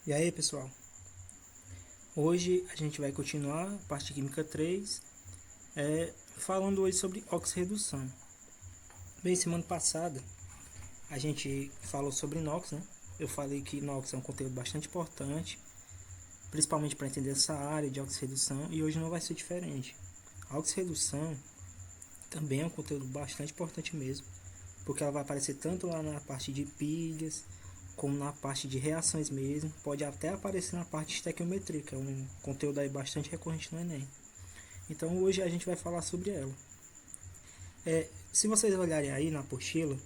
E aí, pessoal? Hoje a gente vai continuar a parte de Química 3, falando hoje sobre oxirredução. Bem, semana passada a gente falou sobre inox, né? Eu falei que inox é um conteúdo bastante importante, principalmente para entender essa área de oxirredução, e hoje não vai ser diferente. A oxirredução também é um conteúdo bastante importante mesmo, porque ela vai aparecer tanto lá na parte de pilhas, como na parte de reações mesmo, pode até aparecer na parte de estequiometria, que é um conteúdo aí bastante recorrente no Enem. Então hoje a gente vai falar sobre ela. Se vocês olharem aí na apostila,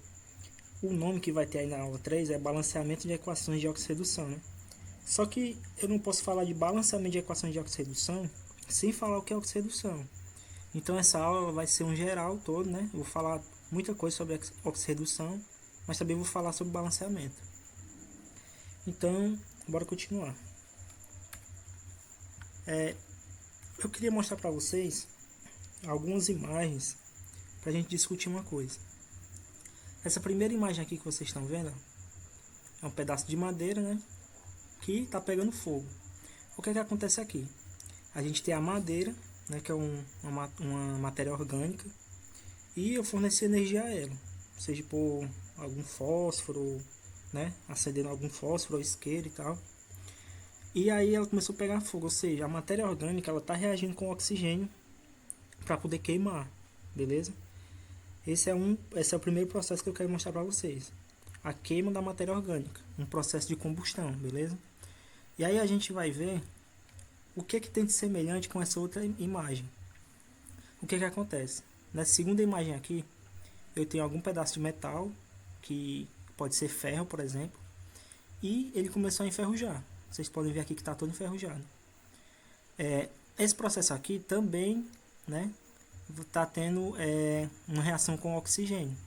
o nome que vai ter aí na aula 3 é balanceamento de equações de oxirredução, né? Só que eu não posso falar de balanceamento de equações de oxirredução sem falar o que é oxirredução. Então essa aula vai ser um geral todo, né? Eu vou falar muita coisa sobre oxirredução, mas também vou falar sobre balanceamento. Então, bora continuar. Eu queria mostrar para vocês algumas imagens para a gente discutir uma coisa. Essa primeira imagem aqui que vocês estão vendo é um pedaço de madeira, né? Que está pegando fogo. O que é que acontece aqui? A gente tem a madeira, né? Que é uma matéria orgânica, e eu forneci energia a ela, seja por algum fósforo, né? Acendendo algum fósforo ou isqueiro e tal. E aí ela começou a pegar fogo, ou seja, a matéria orgânica ela está reagindo com oxigênio para poder queimar, beleza? Esse é o primeiro processo que eu quero mostrar para vocês. A queima da matéria orgânica, um processo de combustão, beleza? E aí a gente vai ver o que tem de semelhante com essa outra imagem. O que acontece? Nessa segunda imagem aqui, eu tenho algum pedaço de metal, que pode ser ferro, por exemplo, e ele começou a enferrujar. Vocês podem ver aqui que está todo enferrujado. Esse processo aqui também, né, está tendo uma reação com oxigênio.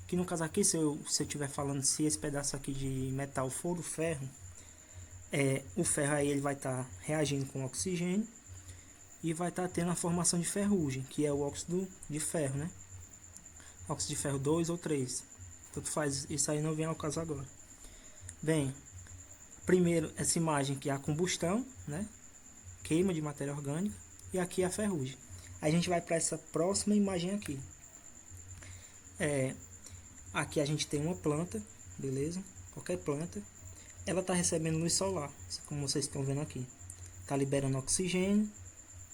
Que no caso aqui, se eu estiver falando, se esse pedaço aqui de metal for o ferro, o ferro aí ele vai estar reagindo com oxigênio e vai estar tendo a formação de ferrugem, que é o óxido de ferro, né? Óxido de ferro 2 ou 3. Tanto faz, isso aí não vem ao caso agora. Bem, primeiro essa imagem que é a combustão, né? Queima de matéria orgânica, e aqui a ferrugem. A gente vai para essa próxima imagem aqui. Aqui a gente tem uma planta, beleza? Qualquer planta. Ela está recebendo luz solar, como vocês estão vendo aqui. Está liberando oxigênio,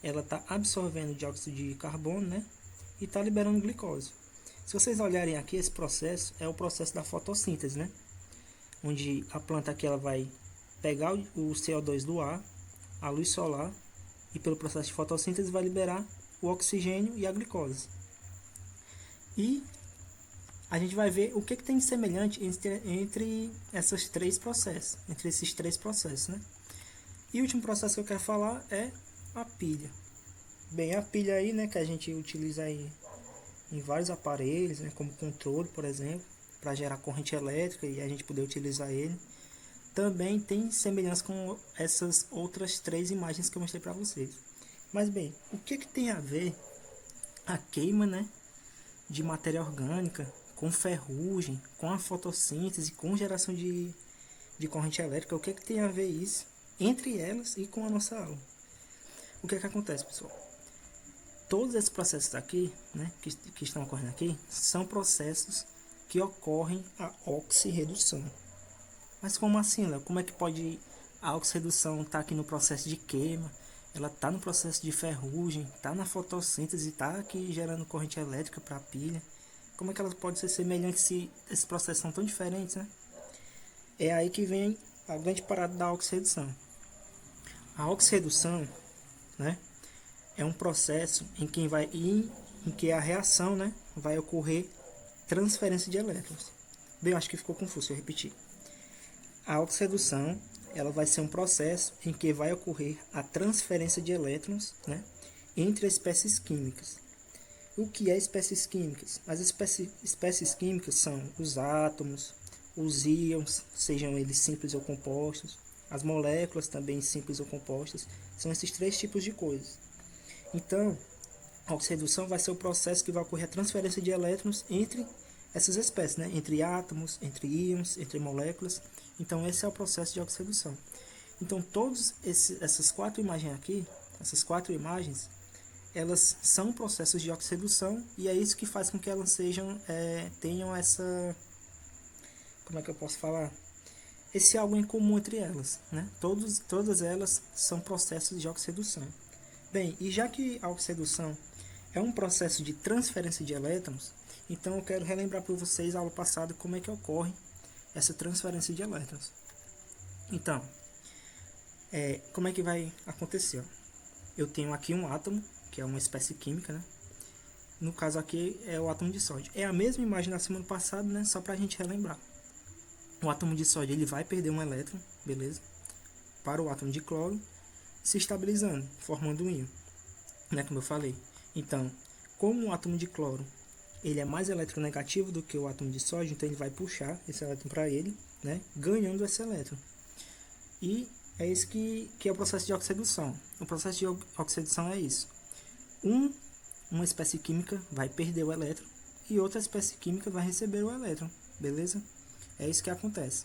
ela está absorvendo dióxido de carbono, né? E está liberando glicose. Se vocês olharem aqui, esse processo é o processo da fotossíntese, né? Onde a planta aqui ela vai pegar o CO2 do ar, a luz solar, e pelo processo de fotossíntese vai liberar o oxigênio e a glicose. E a gente vai ver o que tem de semelhante entre esses três processos, né? E o último processo que eu quero falar é a pilha. Bem, a pilha aí, né, que a gente utiliza aí em vários aparelhos, né, como controle, por exemplo, para gerar corrente elétrica e a gente poder utilizar ele. Também tem semelhança com essas outras três imagens que eu mostrei para vocês. Mas bem, o que tem a ver a queima, né, de matéria orgânica com ferrugem, com a fotossíntese, com geração de corrente elétrica? O que tem a ver isso entre elas e com a nossa aula? O que acontece, pessoal? Todos esses processos aqui, né, que estão ocorrendo aqui, são processos que ocorrem a oxirredução. Mas como assim, Léo? Como é que pode a oxirredução estar aqui no processo de queima? Ela está no processo de ferrugem, está na fotossíntese, está aqui gerando corrente elétrica para a pilha. Como é que ela pode ser semelhante se esses processos são tão diferentes, né? É aí que vem a grande parada da oxirredução. A oxirredução, né, é um processo em que a reação, né, vai ocorrer transferência de elétrons. Bem, eu acho que ficou confuso, se eu repetir. A oxirredução ela vai ser um processo em que vai ocorrer a transferência de elétrons, né, entre espécies químicas. O que é espécies químicas? As espécies químicas são os átomos, os íons, sejam eles simples ou compostos, as moléculas também simples ou compostas, são esses três tipos de coisas. Então, a oxirredução vai ser o processo que vai ocorrer a transferência de elétrons entre essas espécies, né? Entre átomos, entre íons, entre moléculas. Então, esse é o processo de oxirredução. Então, essas quatro imagens aqui, essas quatro imagens, elas são processos de oxirredução e é isso que faz com que elas tenham essa, como é que eu posso falar? Esse algo em comum entre elas, né? Todas elas são processos de oxirredução. Bem, e já que a oxirredução é um processo de transferência de elétrons, então eu quero relembrar para vocês a aula passada como é que ocorre essa transferência de elétrons. Então, como é que vai acontecer? Eu tenho aqui um átomo, que é uma espécie química, né? No caso aqui é o átomo de sódio. É a mesma imagem da semana passada, né? Só para a gente relembrar. O átomo de sódio ele vai perder um elétron, beleza? Para o átomo de cloro, se estabilizando, formando um íon, né? Como eu falei. Então, como o átomo de cloro ele é mais eletronegativo do que o átomo de sódio, então ele vai puxar esse elétron para ele, né? Ganhando esse elétron. E é isso que é o processo de oxirredução. O processo de oxirredução é isso. Uma espécie química vai perder o elétron e outra espécie química vai receber o elétron, beleza? É isso que acontece.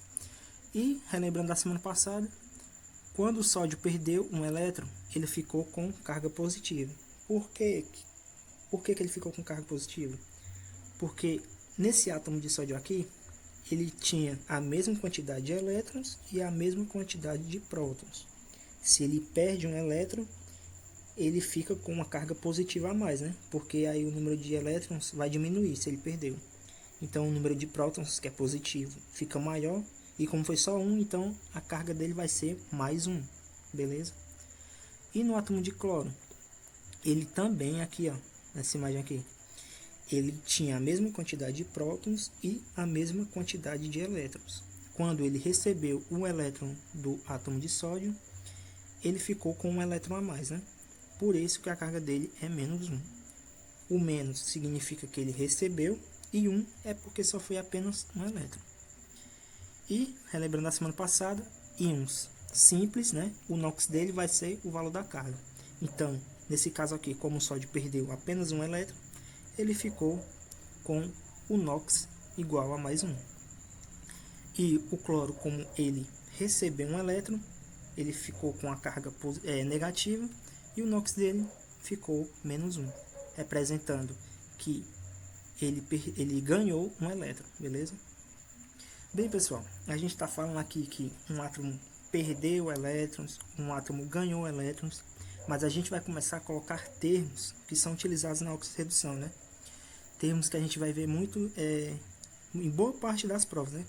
E, relembrando da semana passada, quando o sódio perdeu um elétron, ele ficou com carga positiva. Por quê? Por que ele ficou com carga positiva? Porque nesse átomo de sódio aqui, ele tinha a mesma quantidade de elétrons e a mesma quantidade de prótons. Se ele perde um elétron, ele fica com uma carga positiva a mais, né? Porque aí o número de elétrons vai diminuir se ele perdeu. Então o número de prótons, que é positivo, fica maior. E como foi só um, então a carga dele vai ser mais um, beleza? E no átomo de cloro, ele também aqui, ó, nessa imagem aqui, ele tinha a mesma quantidade de prótons e a mesma quantidade de elétrons. Quando ele recebeu um elétron do átomo de sódio, ele ficou com um elétron a mais, né? Por isso que a carga dele é menos 1. O menos significa que ele recebeu e 1 é porque só foi apenas um elétron. E, relembrando a semana passada, íons simples, né? O NOx dele vai ser o valor da carga. Então, nesse caso aqui, como o sódio perdeu apenas um elétron, ele ficou com o NOx igual a mais 1. E o cloro, como ele recebeu um elétron, ele ficou com a carga negativa e o NOx dele ficou menos 1, representando que ele ganhou um elétron, beleza? Bem, pessoal, a gente está falando aqui que um átomo perdeu elétrons, um átomo ganhou elétrons, mas a gente vai começar a colocar termos que são utilizados na oxirredução, né? Termos que a gente vai ver muito em boa parte das provas, né?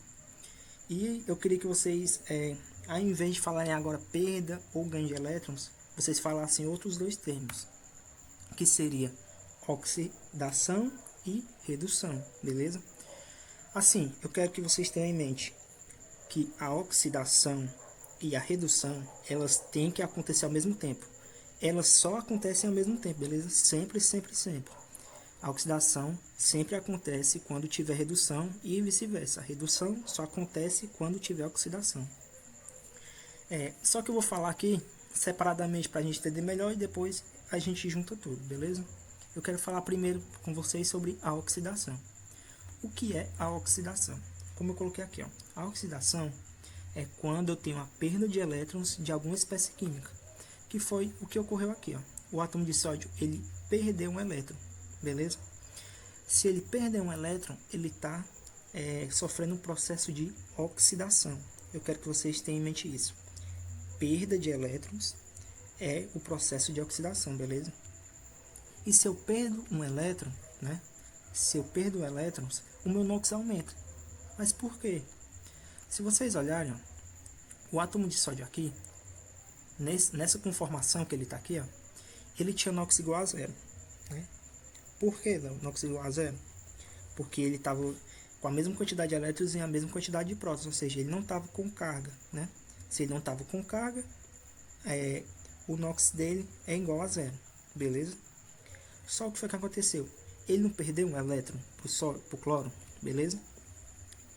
E eu queria que vocês, ao invés de falarem agora perda ou ganho de elétrons, vocês falassem outros dois termos, que seria oxidação e redução, beleza? Assim, eu quero que vocês tenham em mente que a oxidação e a redução, elas têm que acontecer ao mesmo tempo. Elas só acontecem ao mesmo tempo, beleza? Sempre, sempre, sempre. A oxidação sempre acontece quando tiver redução e vice-versa. A redução só acontece quando tiver oxidação. Só que eu vou falar aqui separadamente para a gente entender melhor e depois a gente junta tudo, beleza? Eu quero falar primeiro com vocês sobre a oxidação. O que é a oxidação? Como eu coloquei aqui, ó, a oxidação é quando eu tenho a perda de elétrons de alguma espécie química, que foi o que ocorreu aqui, ó. O átomo de sódio ele perdeu um elétron, beleza? Se ele perder um elétron, ele está sofrendo um processo de oxidação. Eu quero que vocês tenham em mente isso. Perda de elétrons é o processo de oxidação, beleza? E se eu perdo um elétron, né? Se eu perdo elétrons, o meu NOx aumenta. Mas por quê? Se vocês olharem, ó, o átomo de sódio aqui, nessa conformação que ele está aqui, ó, ele tinha NOx igual a zero. Né? Por que NOx igual a zero? Porque ele estava com a mesma quantidade de elétrons e a mesma quantidade de prótons, ou seja, ele não estava com carga. Né? Se ele não estava com carga, o NOx dele é igual a zero. Beleza? Só o que foi que aconteceu? Ele não perdeu um elétron para o cloro, beleza?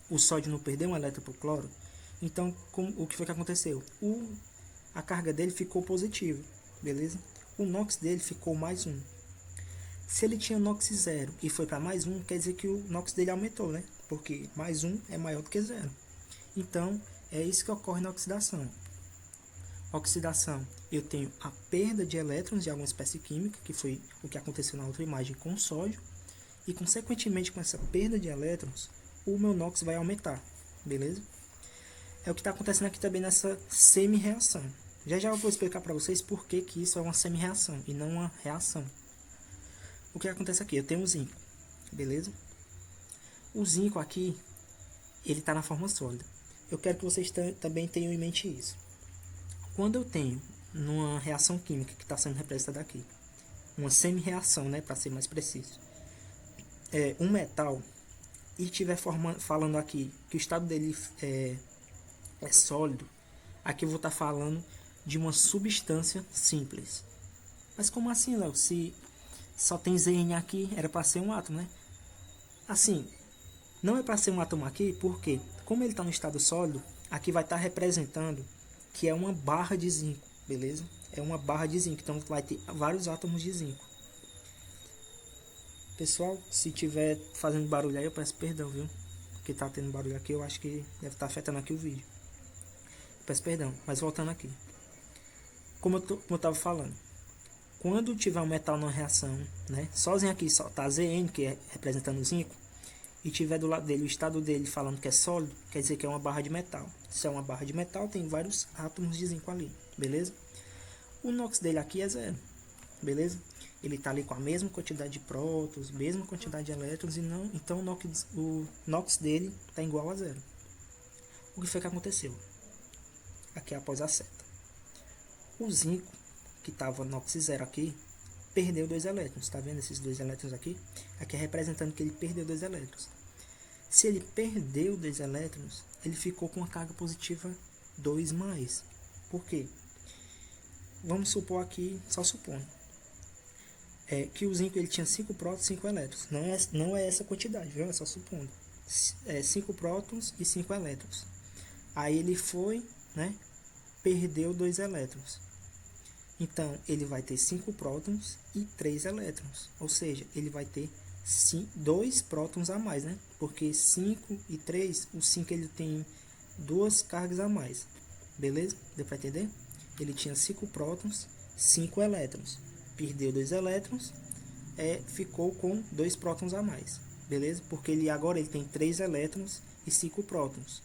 O sódio não perdeu um elétron para o cloro. Então, o que foi que aconteceu? A carga dele ficou positiva, beleza? O NOx dele ficou mais 1. Se ele tinha NOx 0 e foi para mais 1, quer dizer que o NOx dele aumentou, né? Porque mais 1 é maior do que 0. Então, é isso que ocorre na oxidação. Oxidação, eu tenho a perda de elétrons de alguma espécie química, que foi o que aconteceu na outra imagem com o sódio, e consequentemente com essa perda de elétrons, o meu NOx vai aumentar, beleza? É o que está acontecendo aqui também nessa semi-reação. Já já eu vou explicar para vocês por que isso é uma semi-reação e não uma reação. O que acontece aqui? Eu tenho o zinco, beleza? O zinco aqui, ele está na forma sólida. Eu quero que vocês também tenham em mente isso. Quando eu tenho, numa reação química que está sendo representada aqui, uma semi-reação, né, para ser mais preciso, um metal, e estiver falando aqui que o estado dele é sólido, aqui eu vou estar falando de uma substância simples. Mas como assim, Léo? Se só tem Zn aqui, era para ser um átomo, né? Assim, não é para ser um átomo aqui, porque como ele está no estado sólido, aqui vai estar representando que é uma barra de zinco, beleza? É uma barra de zinco, então vai ter vários átomos de zinco. Pessoal, se tiver fazendo barulho aí, eu peço perdão, viu? Porque tá tendo barulho aqui, eu acho que deve estar afetando aqui o vídeo. Peço perdão, mas voltando aqui. Como eu estava falando, quando tiver um metal numa reação, né? Sozinho aqui só tá Zn, que é representando o zinco, e tiver do lado dele o estado dele falando que é sólido, quer dizer que é uma barra de metal. Se é uma barra de metal, tem vários átomos de zinco ali, beleza? O NOx dele aqui é zero, beleza? Ele está ali com a mesma quantidade de prótons, mesma quantidade de elétrons, e não, então o NOx dele está igual a zero. O que foi que aconteceu? Aqui após a seta. O zinco, que estava NOx zero aqui, perdeu 2 elétrons. Está vendo esses 2 elétrons aqui? Aqui é representando que ele perdeu 2 elétrons. Se ele perdeu 2 elétrons, ele ficou com a carga positiva 2+. Por quê? Vamos supor aqui, só supondo, que o zinco ele tinha 5 prótons e 5 elétrons. Não é essa quantidade, viu? É só supondo. 5 prótons e 5 elétrons. Aí ele foi, né? Perdeu 2 elétrons. Então, ele vai ter 5 prótons e 3 elétrons. Ou seja, ele vai ter 2 prótons a mais, né? Porque 5 e 3, o 5 ele tem 2 cargas a mais. Beleza? Deu para entender? Ele tinha 5 prótons, 5 elétrons. Perdeu 2 elétrons, ficou com 2 prótons a mais. Beleza? Porque agora ele tem 3 elétrons e 5 prótons.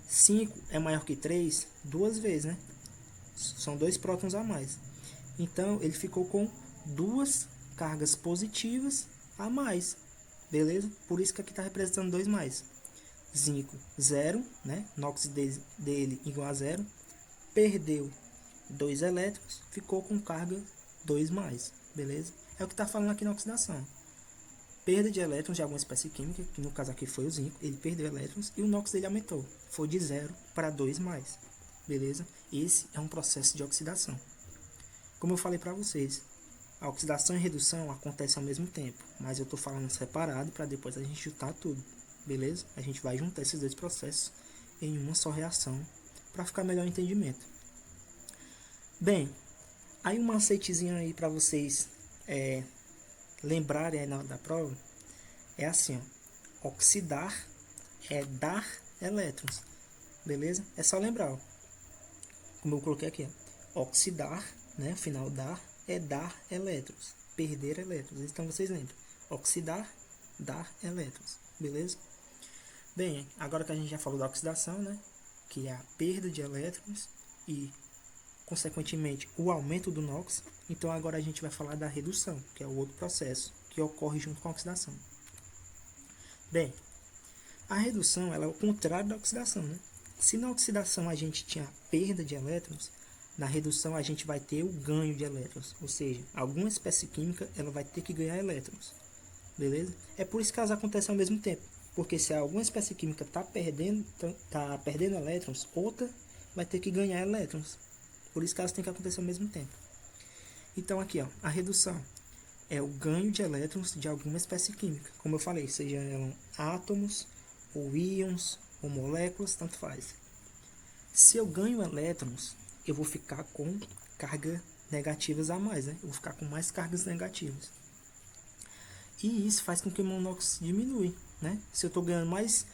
5 é maior que 3 duas vezes, né? São 2 prótons a mais. Então, ele ficou com 2 cargas positivas a mais. Beleza? Por isso que aqui está representando 2+. Zinco, 0, né? NOx dele igual a 0. Perdeu 2 elétrons, ficou com carga 2+. Beleza? É o que está falando aqui na oxidação. Perda de elétrons de alguma espécie química, que no caso aqui foi o zinco, ele perdeu elétrons e o NOx dele aumentou. Foi de 0 para 2+. Beleza? Esse é um processo de oxidação. Como eu falei para vocês, a oxidação e redução acontecem ao mesmo tempo, mas eu estou falando separado para depois a gente juntar tudo. Beleza? A gente vai juntar esses 2 processos em uma só reação para ficar melhor o entendimento. Bem, aí um macetezinho aí para vocês lembrarem aí na hora da prova é assim, ó, oxidar é dar elétrons, beleza? É só lembrar, ó, como eu coloquei aqui, ó, oxidar, né, final dar é dar elétrons, perder elétrons. Então vocês lembram, oxidar, dar elétrons, beleza? Bem, agora que a gente já falou da oxidação, né, que é a perda de elétrons e consequentemente o aumento do NOx, então agora a gente vai falar da redução, que é o outro processo que ocorre junto com a oxidação. Bem, a redução ela é o contrário da oxidação, né? Se na oxidação a gente tinha a perda de elétrons, na redução a gente vai ter o ganho de elétrons, ou seja, alguma espécie química ela vai ter que ganhar elétrons, beleza? É por isso que elas acontecem ao mesmo tempo, porque se alguma espécie química está perdendo elétrons, outra vai ter que ganhar elétrons, por isso que elas têm que acontecer ao mesmo tempo. Então aqui, ó, a redução é o ganho de elétrons de alguma espécie química, como eu falei, sejam átomos, ou íons, ou moléculas, tanto faz. Se eu ganho elétrons, eu vou ficar com cargas negativas a mais, né? Eu vou ficar com mais cargas negativas. E isso faz com que o meu NOx diminui, né? Se eu estou ganhando mais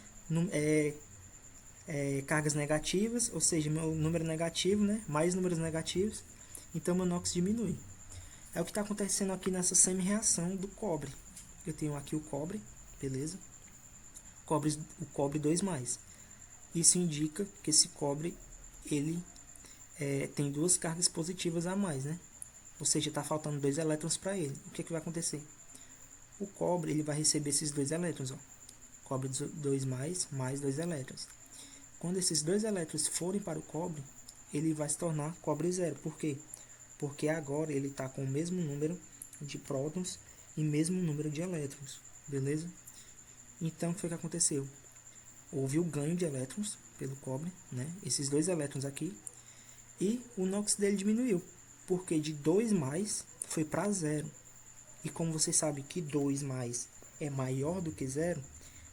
cargas negativas, ou seja, meu número negativo, né? Mais números negativos, então meu NOx diminui. É o que está acontecendo aqui nessa semi-reação do cobre. Eu tenho aqui o cobre, beleza? O cobre 2+. Isso indica que esse cobre, ele tem duas cargas positivas a mais, né? Ou seja, está faltando 2 elétrons para ele. O que vai acontecer? O cobre, ele vai receber esses 2 elétrons, ó. Cobre 2+, mais 2 elétrons. Quando esses 2 elétrons forem para o cobre, ele vai se tornar cobre 0. Por quê? Porque agora ele está com o mesmo número de prótons e mesmo número de elétrons, beleza? Então, o que foi que aconteceu? Houve o ganho de elétrons pelo cobre, né? Esses 2 elétrons aqui, e o NOx dele diminuiu, porque de 2+ foi para 0. E como vocês sabem que 2+ é maior do que 0,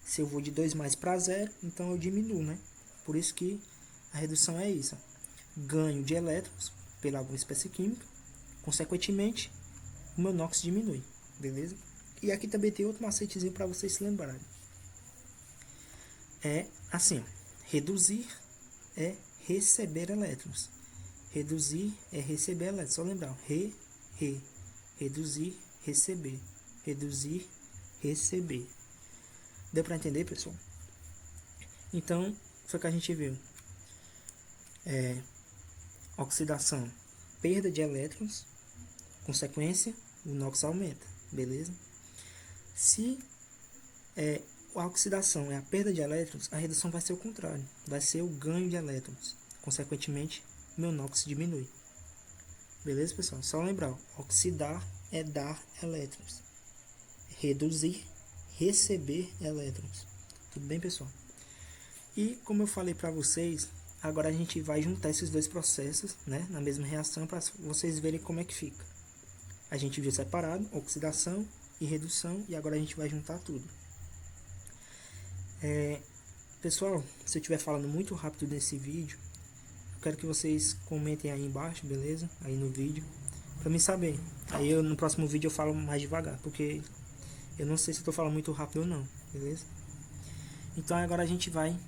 se eu vou de 2+ para 0, então eu diminuo, né? Por isso que a redução é isso. Ganho de elétrons pela alguma espécie química, consequentemente, o meu NOx diminui, beleza? E aqui também tem outro macetezinho para vocês se lembrarem. É assim, ó, reduzir é receber elétrons. Reduzir é receber elétrons. Só lembrar, reduzir, receber. Reduzir, receber. Deu para entender, pessoal? Então, foi o que a gente viu. Oxidação, perda de elétrons, consequência, o NOx aumenta, beleza? Se a oxidação é a perda de elétrons, a redução vai ser o contrário, vai ser o ganho de elétrons. Consequentemente, meu NOx diminui. Beleza, pessoal? Só lembrar, oxidar é dar elétrons. Reduzir, receber elétrons. Tudo bem, pessoal? E como eu falei para vocês, agora a gente vai juntar esses dois processos, né, na mesma reação para vocês verem como é que fica. A gente viu separado, oxidação e redução, e agora a gente vai juntar tudo. Pessoal, se eu estiver falando muito rápido nesse vídeo, eu quero que vocês comentem aí embaixo, beleza? Aí no vídeo, para mim saber. Aí no próximo vídeo eu falo mais devagar, porque eu não sei se eu estou falando muito rápido ou não, beleza? Então agora a gente vai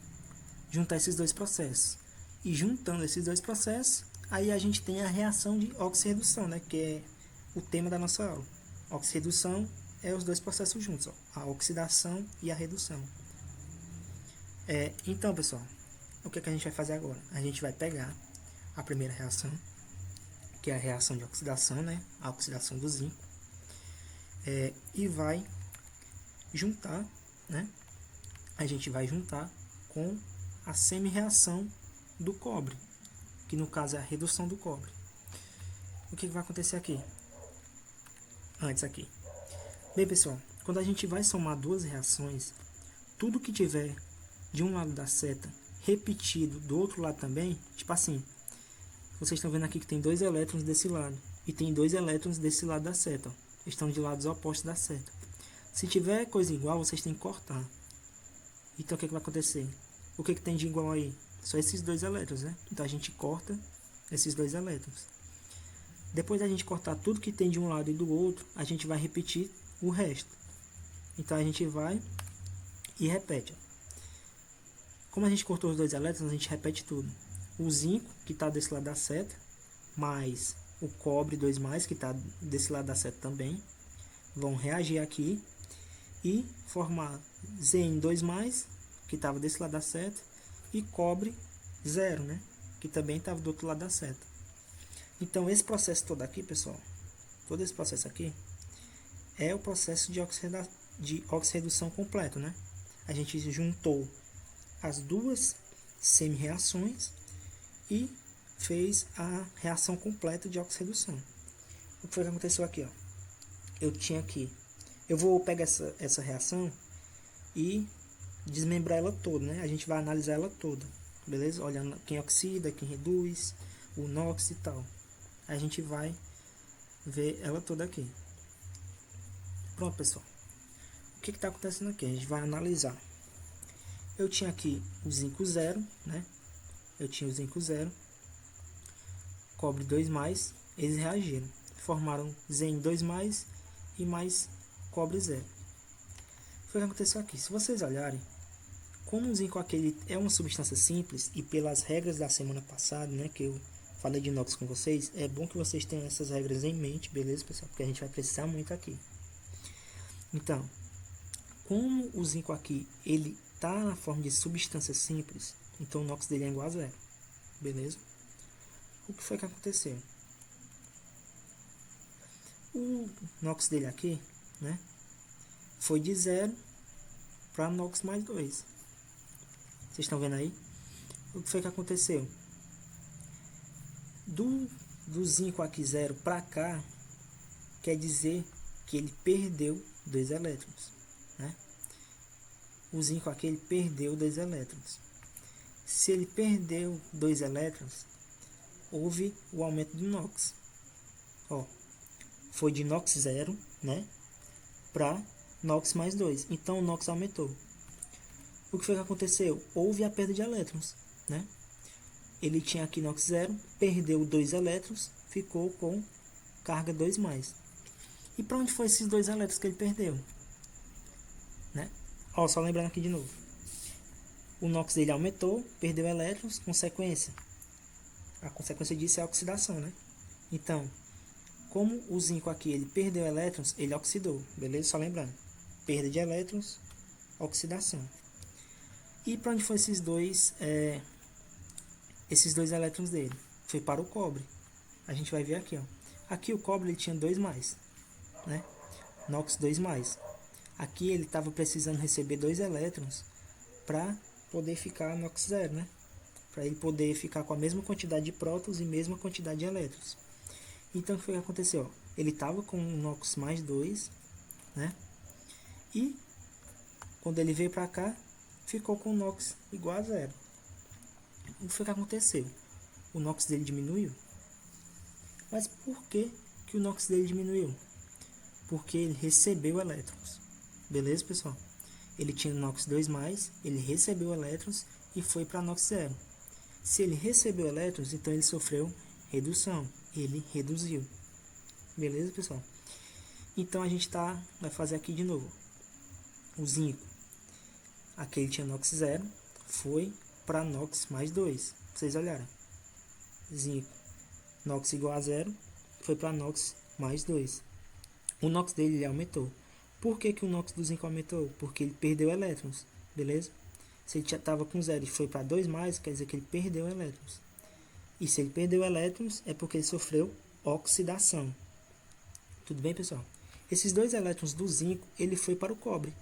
juntar esses dois processos. E juntando esses dois processos, aí a gente tem a reação de oxirredução, né? Que é o tema da nossa aula. Oxirredução é os dois processos juntos, ó, a oxidação e a redução. Então, pessoal, o que a gente vai fazer agora? A gente vai pegar a primeira reação, que é a reação de oxidação, né? A oxidação do zinco. E vai juntar, né? A gente vai juntar com a semi-reação do cobre, que no caso é a redução do cobre. O que vai acontecer aqui? Antes aqui. Bem, pessoal, quando a gente vai somar duas reações, tudo que tiver de um lado da seta repetido do outro lado também, tipo assim, vocês estão vendo aqui que tem 2 elétrons desse lado e tem 2 elétrons desse lado da seta, ó. Estão de lados opostos da seta. Se tiver coisa igual, vocês têm que cortar. Então o que vai acontecer? O que tem de igual aí? Só esses 2 elétrons, né? Então a gente corta esses 2 elétrons. Depois da gente cortar tudo que tem de um lado e do outro, a gente vai repetir o resto. Então a gente vai e repete. Como a gente cortou os 2 elétrons, a gente repete tudo. O zinco, que está desse lado da seta, mais o cobre 2+, que está desse lado da seta também, vão reagir aqui e formar Zn2+, que estava desse lado da seta, e cobre 0, né, que também estava do outro lado da seta. Então esse processo todo aqui, pessoal, todo esse processo aqui, é o processo de oxirredução completo, né? A gente juntou as duas semi-reações e fez a reação completa de oxirredução. O que foi que aconteceu aqui? Ó? Eu vou pegar essa reação e desmembrar ela toda, né? A gente vai analisar ela toda, beleza? Olhando quem oxida, quem reduz, o NOx e tal. A gente vai ver ela toda aqui. Pronto, pessoal. O que está acontecendo aqui? A gente vai analisar. Eu tinha aqui o zinco 0, né? Eu tinha o zinco 0, cobre 2+, eles reagiram. Formaram Zn2+, e mais cobre 0. Foi o que aconteceu aqui. Se vocês olharem, como o zinco aqui ele é uma substância simples e pelas regras da semana passada, né, que eu falei de inox com vocês, é bom que vocês tenham essas regras em mente, beleza, pessoal? Porque a gente vai precisar muito aqui. Então, como o zinco aqui ele está na forma de substância simples, então o NOx dele é igual a zero, beleza? O que foi que aconteceu? O NOx dele aqui, né, foi de 0 para NOx mais 2. Vocês estão vendo aí? O que foi que aconteceu? Do zinco aqui 0 para cá, quer dizer que ele perdeu 2 elétrons, né? O zinco aqui ele perdeu 2 elétrons. Se ele perdeu 2 elétrons, houve o aumento do NOx. Ó, foi de NOx 0, né, para NOx mais 2. Então o NOx aumentou. O que foi que aconteceu? Houve a perda de elétrons, né? Ele tinha aqui NOx 0, perdeu 2 elétrons, ficou com carga 2+. E para onde foi esses 2 elétrons que ele perdeu? Né? Ó, só lembrando aqui de novo. O NOx dele aumentou, perdeu elétrons, consequência. A consequência disso é a oxidação, né? Então, como o zinco aqui ele perdeu elétrons, ele oxidou, beleza? Só lembrando. Perda de elétrons, oxidação. E para onde foi esses dois elétrons dele? Foi para o cobre. A gente vai ver aqui, ó. Aqui o cobre ele tinha 2+, né? NOx 2+. Aqui ele estava precisando receber 2 elétrons para poder ficar NOx 0, né? Para ele poder ficar com a mesma quantidade de prótons e mesma quantidade de elétrons. Então o que foi que aconteceu? Ele estava com NOx mais 2, né? E quando ele veio para cá, ficou com NOx igual a 0. O que foi que aconteceu? O NOx dele diminuiu. Mas por que o NOx dele diminuiu? Porque ele recebeu elétrons. Beleza, pessoal? Ele tinha NOx 2+, ele recebeu elétrons e foi para NOx 0. Se ele recebeu elétrons, então ele sofreu redução. Ele reduziu. Beleza, pessoal? Então a gente vai fazer aqui de novo. O zinco, aqui ele tinha NOx 0, foi para NOx mais 2. Vocês olharam. Zinco, NOx igual a 0, foi para NOx mais 2. O NOx dele ele aumentou. Por que o NOx do zinco aumentou? Porque ele perdeu elétrons, beleza? Se ele já estava com 0 e foi para 2+, quer dizer que ele perdeu elétrons. E se ele perdeu elétrons, é porque ele sofreu oxidação. Tudo bem, pessoal? Esses 2 elétrons do zinco, ele foi para o cobre.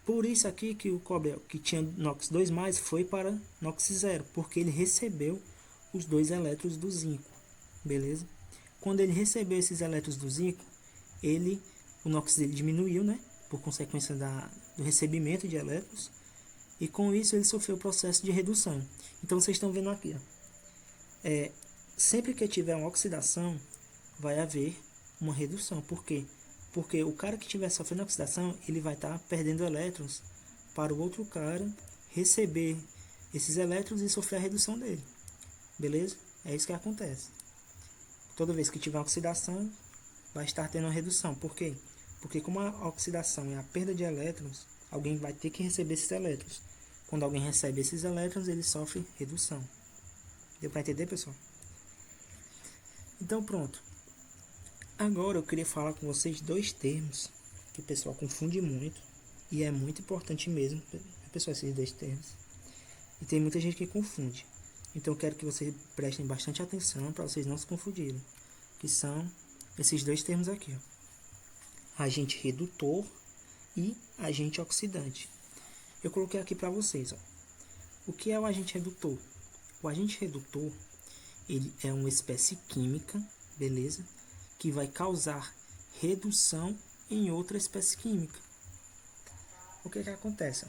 Por isso aqui que o cobre que tinha NOx 2+, foi para NOx 0, porque ele recebeu os 2 elétrons do zinco, beleza? Quando ele recebeu esses elétrons do zinco, o NOx dele diminuiu, né? Por consequência do recebimento de elétrons. E com isso ele sofreu o processo de redução. Então vocês estão vendo aqui, ó. Sempre que tiver uma oxidação, vai haver uma redução. Por quê? Porque o cara que estiver sofrendo oxidação, ele vai estar perdendo elétrons para o outro cara receber esses elétrons e sofrer a redução dele. Beleza? É isso que acontece. Toda vez que tiver oxidação, vai estar tendo uma redução. Por quê? Porque como a oxidação é a perda de elétrons, alguém vai ter que receber esses elétrons. Quando alguém recebe esses elétrons, ele sofre redução. Deu para entender, pessoal? Então pronto. Agora eu queria falar com vocês 2 termos que o pessoal confunde muito. E é muito importante mesmo, pessoal, esses 2 termos. E tem muita gente que confunde. Então eu quero que vocês prestem bastante atenção para vocês não se confundirem. Que são esses 2 termos aqui, ó. Agente redutor e agente oxidante. Eu coloquei aqui para vocês, ó. O que é o agente redutor? O agente redutor, ele é uma espécie química, beleza? Que vai causar redução em outra espécie química. O que acontece?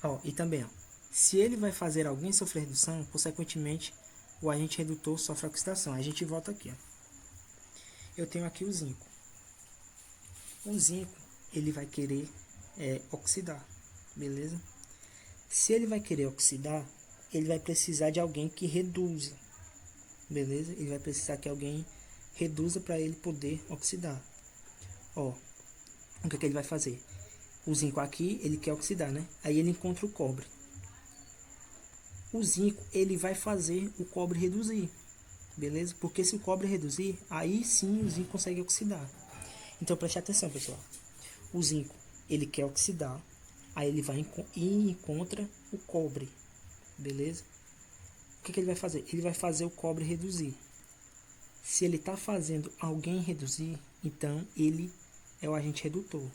Ó, e também, ó, se ele vai fazer alguém sofrer redução, consequentemente, o agente redutor sofre oxidação. A gente volta aqui, ó. Eu tenho aqui o zinco. O zinco, ele vai querer oxidar, beleza? Se ele vai querer oxidar, ele vai precisar de alguém que reduza, beleza? Ele vai precisar que alguém reduza para ele poder oxidar. Ó, o que ele vai fazer? o zinco aqui, ele quer oxidar, né? Aí ele encontra o cobre. O zinco, ele vai fazer o cobre reduzir, beleza? Porque se o cobre reduzir, aí sim o zinco consegue oxidar. Então preste atenção, pessoal. O zinco, ele quer oxidar, aí ele vai e encontra o cobre, beleza? O que ele vai fazer? Ele vai fazer o cobre reduzir. Se ele está fazendo alguém reduzir, então ele é o agente redutor.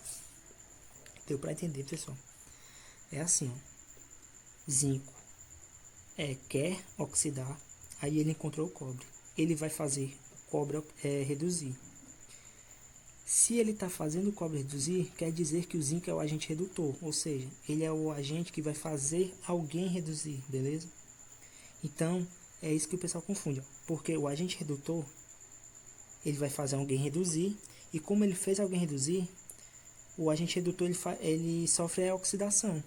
Deu para entender, pessoal? É assim, ó. Zinco quer oxidar, aí ele encontrou o cobre. Ele vai fazer o cobre reduzir. Se ele está fazendo o cobre reduzir, quer dizer que o zinco é o agente redutor, ou seja, ele é o agente que vai fazer alguém reduzir, beleza? Então, é isso que o pessoal confunde, ó, porque o agente redutor, ele vai fazer alguém reduzir, e como ele fez alguém reduzir, o agente redutor ele sofre a oxidação,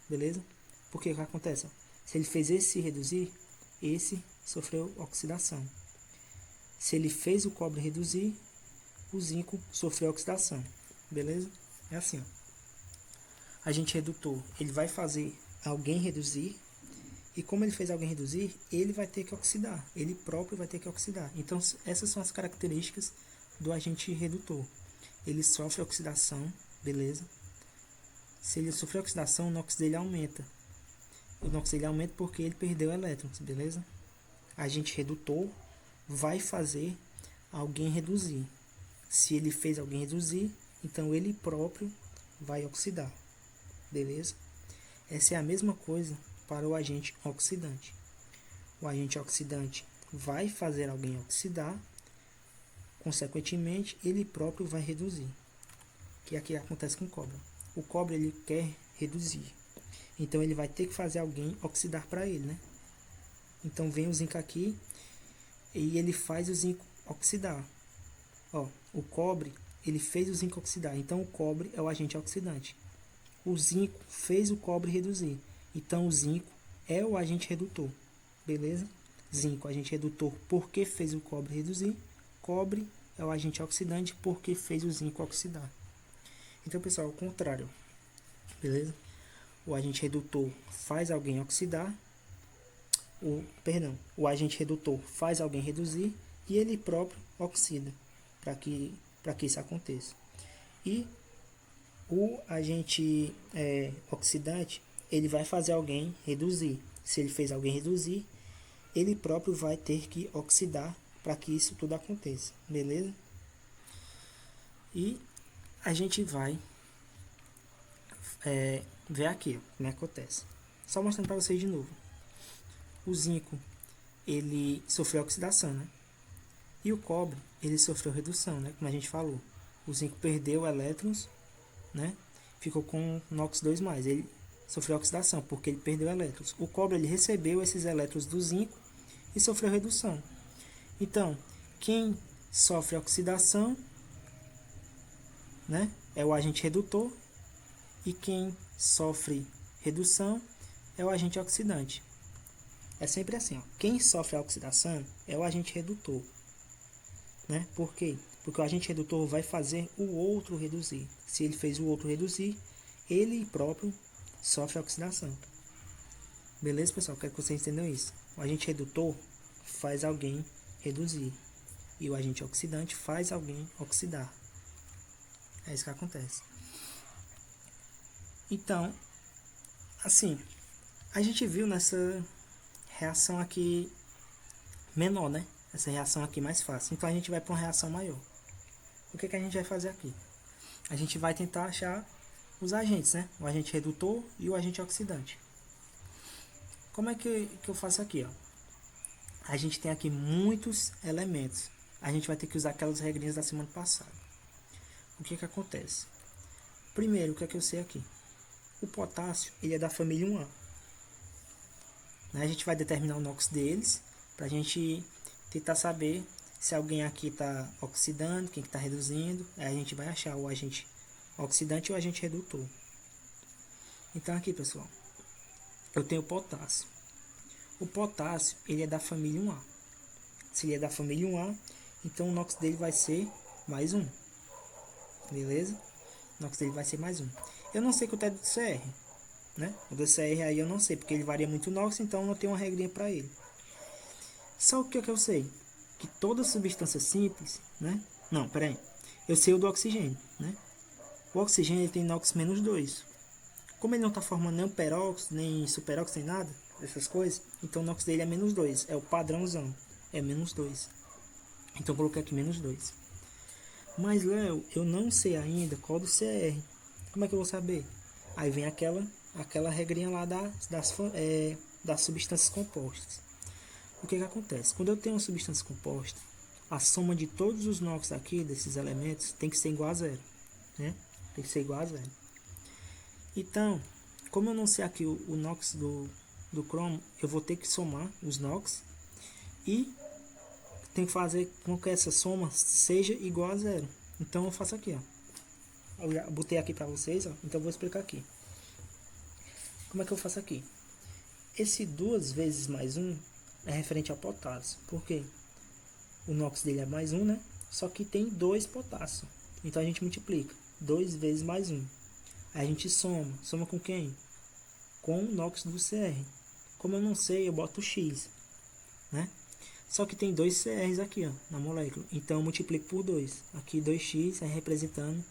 beleza? Porque o que acontece? Se ele fez esse reduzir, esse sofreu oxidação. Se ele fez o cobre reduzir, o zinco sofreu oxidação, beleza? É assim, ó. Agente redutor, ele vai fazer alguém reduzir, e como ele fez alguém reduzir, ele vai ter que oxidar, ele próprio vai ter que oxidar. Então, essas são as características do agente redutor. Ele sofre oxidação, beleza? Se ele sofrer oxidação, o NOx dele aumenta. O NOx dele aumenta porque ele perdeu elétrons, beleza? Agente redutor vai fazer alguém reduzir. Se ele fez alguém reduzir, então ele próprio vai oxidar, beleza? Essa é a mesma coisa para o agente oxidante. O agente oxidante vai fazer alguém oxidar, consequentemente, ele próprio vai reduzir. Que aqui acontece com o cobre. O cobre ele quer reduzir, então ele vai ter que fazer alguém oxidar para ele, né? Então vem o zinco aqui e ele faz o zinco oxidar. Ó, o cobre ele fez o zinco oxidar, então o cobre é o agente oxidante. O zinco fez o cobre reduzir, então o zinco é o agente redutor, beleza? Zinco, agente redutor, porque fez o cobre reduzir. Cobre é o agente oxidante, porque fez o zinco oxidar. Então, pessoal, ao contrário, beleza? O agente redutor faz alguém oxidar, o agente redutor faz alguém reduzir e ele próprio oxida para que isso aconteça. E o agente oxidante, ele vai fazer alguém reduzir. Se ele fez alguém reduzir, ele próprio vai ter que oxidar para que isso tudo aconteça, beleza? E a gente vai ver aqui ó, como é que acontece. Só mostrando para vocês de novo. O zinco, ele sofreu oxidação, né? E o cobre, ele sofreu redução, né? Como a gente falou. O zinco perdeu elétrons, né? Ficou com NOx 2+. Ele sofreu oxidação porque ele perdeu elétrons. O cobre, ele recebeu esses elétrons do zinco e sofreu redução. Então, quem sofre oxidação, né, é o agente redutor, e quem sofre redução é o agente oxidante. É sempre assim, ó. Quem sofre a oxidação é o agente redutor, né? Por quê? Porque o agente redutor vai fazer o outro reduzir. Se ele fez o outro reduzir, ele próprio sofre a oxidação. Beleza, pessoal? Quero que vocês entendam isso. O agente redutor faz alguém reduzir e o agente oxidante faz alguém oxidar. É isso que acontece. Então, assim, a gente viu nessa reação aqui menor, né? Essa reação aqui mais fácil. Então a gente vai para uma reação maior. O que a gente vai fazer aqui? A gente vai tentar achar os agentes, né? O agente redutor e o agente oxidante. Como é que eu faço aqui, ó? A gente tem aqui muitos elementos. A gente vai ter que usar aquelas regrinhas da semana passada. O que acontece? Primeiro, o que eu sei aqui? O potássio, ele é da família 1A. A gente vai determinar o NOx deles, para a gente tentar saber se alguém aqui está oxidando, quem está reduzindo. Aí a gente vai achar o agente oxidante e o agente redutor. Então aqui, pessoal, eu tenho o potássio. O potássio, ele é da família 1A. Se ele é da família 1A, então o NOx dele vai ser mais 1. Beleza? O NOx dele vai ser mais 1. Eu não sei quanto é do CR, né? O do CR aí eu não sei, porque ele varia muito o NOx, então não tem uma regrinha para ele. Só o que é que eu sei? Que toda substância simples, né? Não, pera aí. Eu sei o do oxigênio, né? O oxigênio ele tem NOx menos 2. Como ele não está formando nem peróxido, nem superóxido, nem nada, essas coisas, então o NOx dele é menos 2. É o padrãozão. É menos 2. Então eu coloquei aqui menos 2. Mas, Léo, eu não sei ainda qual do CR. Como é que eu vou saber? Aí vem aquela regrinha lá das substâncias compostas. O que acontece? Quando eu tenho uma substância composta, a soma de todos os NOx aqui, desses elementos, tem que ser igual a zero. Né? Tem que ser igual a zero. Então, como eu não sei aqui o NOx do cromo, eu vou ter que somar os NOx e tem que fazer com que essa soma seja igual a zero. Então eu faço aqui, ó. Eu já botei aqui para vocês, ó. Então eu vou explicar aqui. Como é que eu faço aqui? Esse 2 vezes mais 1 é referente ao potássio. Por quê? O NOx dele é mais 1, né? Só que tem 2 potássio. Então a gente multiplica. 2 vezes mais 1. Aí a gente soma. Soma com quem? Com o NOx do CR. Como eu não sei, eu boto X, né? Só que tem 2 CRs aqui, ó, na molécula. Então eu multiplico por 2. Aqui 2x é representando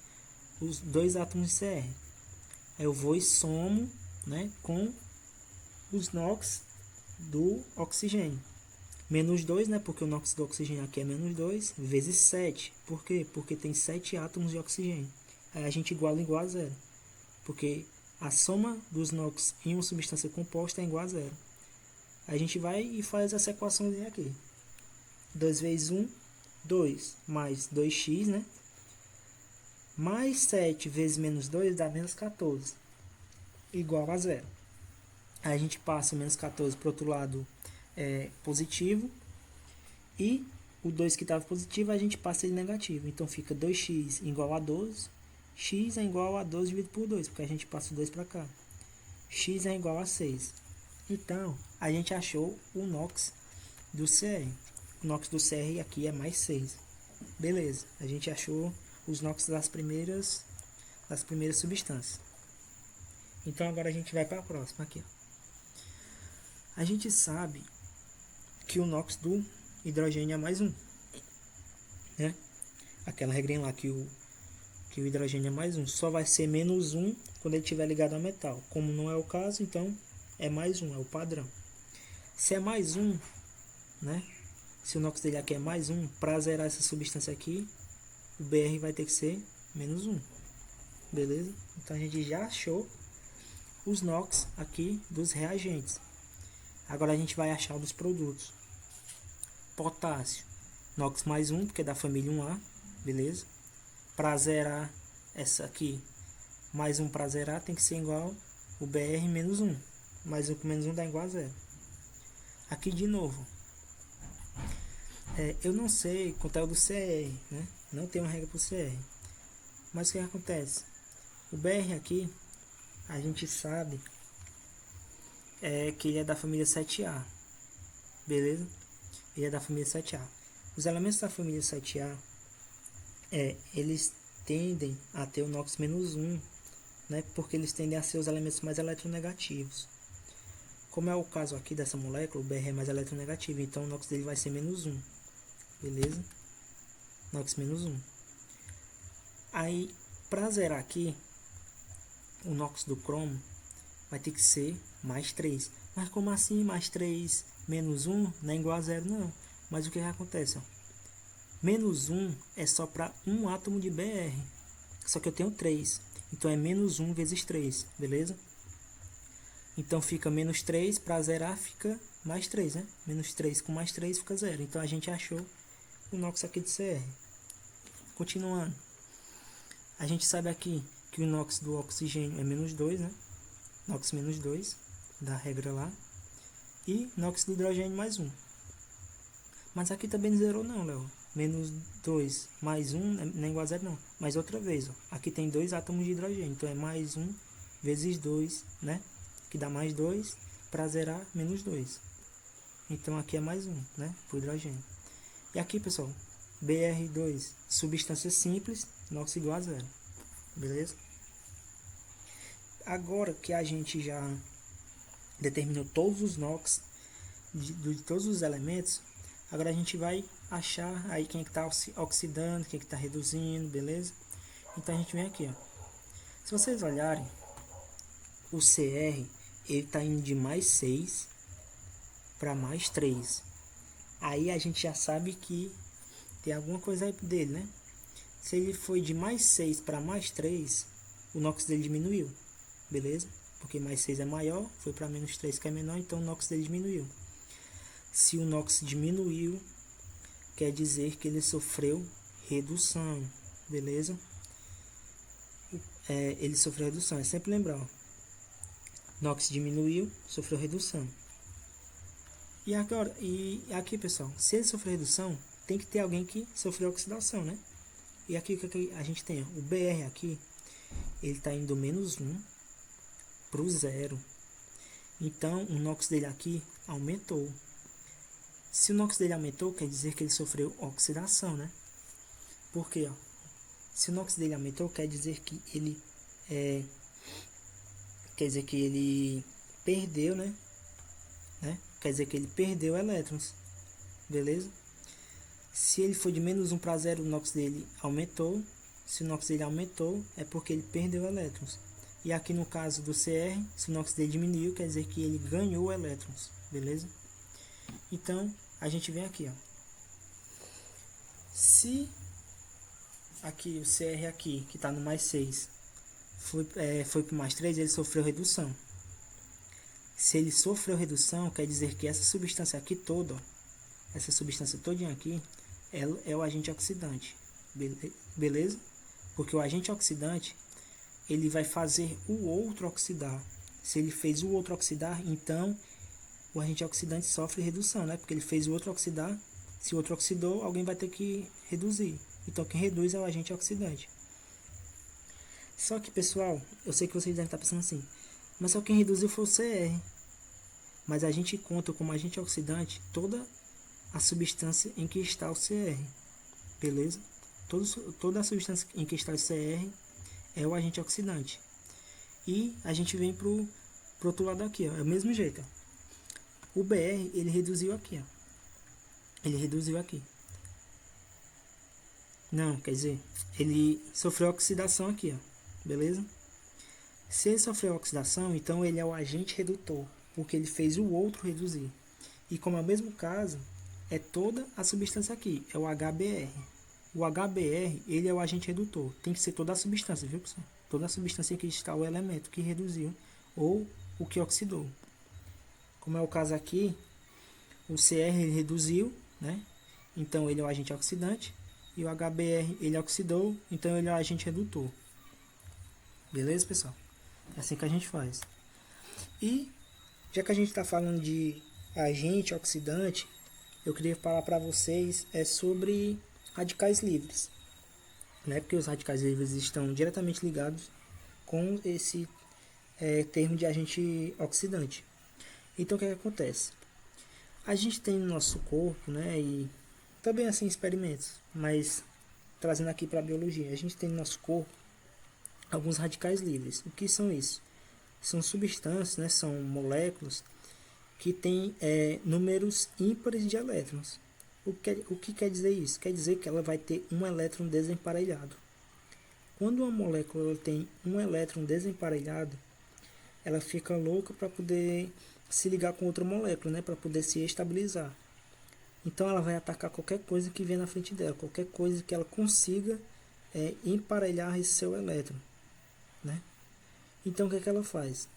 os 2 átomos de CR. Aí eu vou e somo, né, com os NOx do oxigênio. Menos 2, né, porque o NOx do oxigênio aqui é menos 2, vezes 7. Por quê? Porque tem 7 átomos de oxigênio. Aí a gente iguala igual a zero. Porque a soma dos NOx em uma substância composta é igual a zero. Aí a gente vai e faz essa equaçãozinha aqui. 2 vezes 1, 2, mais 2x, né? Mais 7 vezes menos 2 dá menos 14, igual a zero. Aí a gente passa o menos 14 para o outro lado positivo, e o 2 que estava positivo a gente passa ele negativo. Então fica 2x igual a 12, x é igual a 12 dividido por 2, porque a gente passa o 2 para cá. X é igual a 6. Então a gente achou o NOx do CR. O NOx do CR aqui é mais 6. Beleza, a gente achou os NOx das primeiras substâncias. Então agora a gente vai para a próxima aqui. A gente sabe que o NOx do hidrogênio é mais 1. Né? Aquela regrinha lá que o hidrogênio é mais 1. Só vai ser menos 1 quando ele estiver ligado ao metal. Como não é o caso, então é mais 1, é o padrão. Se é mais 1, né? Se o NOx dele aqui é mais 1, para zerar essa substância aqui, o BR vai ter que ser menos 1. Beleza? Então a gente já achou os NOx aqui dos reagentes. Agora a gente vai achar dos produtos. Potássio, NOx mais 1, porque é da família 1A. Beleza? Para zerar essa aqui, mais 1 para zerar tem que ser igual o BR menos 1. Mais 1 com menos 1 dá igual a 0. Aqui de novo. Eu não sei quanto é o do CR, né? Não tem uma regra para o CR. Mas o que acontece? O BR aqui, a gente sabe que ele é da família 7A. Beleza? Ele é da família 7A. Os elementos da família 7A, eles tendem a ter o NOx menos 1, né? Porque eles tendem a ser os elementos mais eletronegativos. Como é o caso aqui dessa molécula, o BR é mais eletronegativo, então o NOx dele vai ser menos 1. Beleza? NOx menos 1. Aí, para zerar aqui, o NOx do cromo vai ter que ser mais 3. Mas como assim mais 3 menos 1 não é igual a 0? Não. Mas o que acontece? Ó? Menos 1 é só para um átomo de BR. Só que eu tenho 3. Então é menos 1 vezes 3. Beleza? Então fica menos 3, para zerar fica mais 3, né? Menos 3 com mais 3 fica 0. Então a gente achou o NOx aqui de CR. Continuando. A gente sabe aqui que o NOx do oxigênio é menos 2, né? NOx menos 2, da regra lá. E NOx do hidrogênio mais 1. Mas aqui também não zerou não, Léo. Menos 2 mais 1 não é igual a 0 não. Mas outra vez, ó. Aqui tem 2 átomos de hidrogênio. Então é mais 1 vezes 2, né? Que dá mais 2, para zerar menos 2. Então aqui é mais 1, né? Para o hidrogênio. E aqui, pessoal, BR2, substância simples, NOx igual a 0. Beleza? agora que a gente já determinou todos os NOx de todos os elementos, agora a gente vai achar aí quem é que está oxidando, quem é que está reduzindo, beleza? Então a gente vem aqui, ó. Se vocês olharem, o CR ele está indo de mais 6 para mais 3. Aí a gente já sabe que tem alguma coisa aí dele, né? Se ele foi de mais 6 para mais 3, o NOx dele diminuiu, beleza? Porque mais 6 é maior, foi para menos 3 que é menor, então o NOx dele diminuiu. Se o NOx diminuiu, quer dizer que ele sofreu redução, beleza? Ele sofreu redução, é sempre lembrar, ó. NOx diminuiu, sofreu redução. E agora, aqui pessoal, se ele sofreu redução, tem que ter alguém que sofreu oxidação, né? E aqui o que a gente tem? O BR aqui, ele está indo menos 1 para o 0. Então o NOx dele aqui aumentou. Se o NOx dele aumentou, quer dizer que ele sofreu oxidação, né? Por quê? Ó? Se o NOx dele aumentou, quer dizer que ele perdeu, né? Quer dizer que ele perdeu elétrons, beleza? Se ele for de menos 1 para 0, o NOx dele aumentou. Se o NOx dele aumentou, é porque ele perdeu elétrons. E aqui no caso do CR, se o NOx dele diminuiu, quer dizer que ele ganhou elétrons, beleza? Então, a gente vem aqui, ó. Se aqui o CR aqui, que está no mais 6, foi para mais 3, ele sofreu redução. Se ele sofreu redução, quer dizer que essa substância aqui toda, ó, essa substância todinha aqui, é o agente oxidante, beleza? Porque o agente oxidante, ele vai fazer o outro oxidar. Se ele fez o outro oxidar, então o agente oxidante sofre redução, né? Porque ele fez o outro oxidar. Se o outro oxidou, alguém vai ter que reduzir. Então quem reduz é o agente oxidante. Só que, pessoal, eu sei que vocês devem estar pensando assim, mas só quem reduziu foi o CR. Mas a gente conta como agente oxidante toda a substância em que está o CR, beleza? Toda a substância em que está o CR é o agente oxidante. E a gente vem pro outro lado aqui, ó, é o mesmo jeito, ó. O BR, ele reduziu aqui, ó. Ele reduziu aqui. Não, quer dizer, ele sofreu oxidação aqui, ó, beleza? Se ele sofreu oxidação, então ele é o agente redutor, porque ele fez o outro reduzir. E como é o mesmo caso, é toda a substância aqui, é o HBr. O HBr, ele é o agente redutor. Tem que ser toda a substância, viu, pessoal? Toda a substância que está o elemento que reduziu ou o que oxidou. Como é o caso aqui, o CR ele reduziu, né? Então ele é o agente oxidante. E o HBr ele oxidou, então ele é o agente redutor. Beleza, pessoal? É assim que a gente faz. E já que a gente está falando de agente oxidante, eu queria falar para vocês sobre radicais livres, né? Porque os radicais livres estão diretamente ligados com esse termo de agente oxidante. Então o que acontece? A gente tem no nosso corpo, né? E também assim experimentos, mas trazendo aqui para a biologia, a gente tem no nosso corpo alguns radicais livres. O que são isso? São substâncias, né? São moléculas que têm números ímpares de elétrons. O que quer dizer isso? Quer dizer que ela vai ter um elétron desemparelhado. Quando uma molécula tem um elétron desemparelhado, ela fica louca para poder se ligar com outra molécula, né? Para poder se estabilizar. Então ela vai atacar qualquer coisa que venha na frente dela, qualquer coisa que ela consiga emparelhar esse seu elétron, né? Então o que ela faz?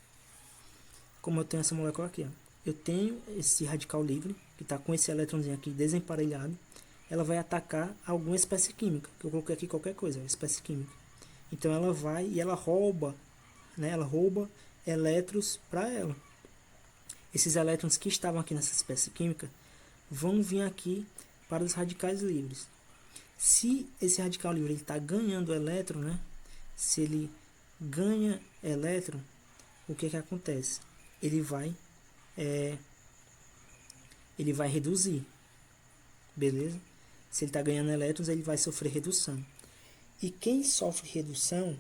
Como eu tenho essa molécula aqui, ó, eu tenho esse radical livre, que está com esse elétronzinho aqui desemparelhado, ela vai atacar alguma espécie química, que eu coloquei aqui qualquer coisa, espécie química. Então ela vai e ela rouba, né? Ela rouba elétrons para ela. Esses elétrons que estavam aqui nessa espécie química vão vir aqui para os radicais livres. Se esse radical livre está ganhando elétron, né? Se ele ganha elétron, o que acontece? Ele vai reduzir, beleza? Se ele está ganhando elétrons, ele vai sofrer redução. E quem sofre redução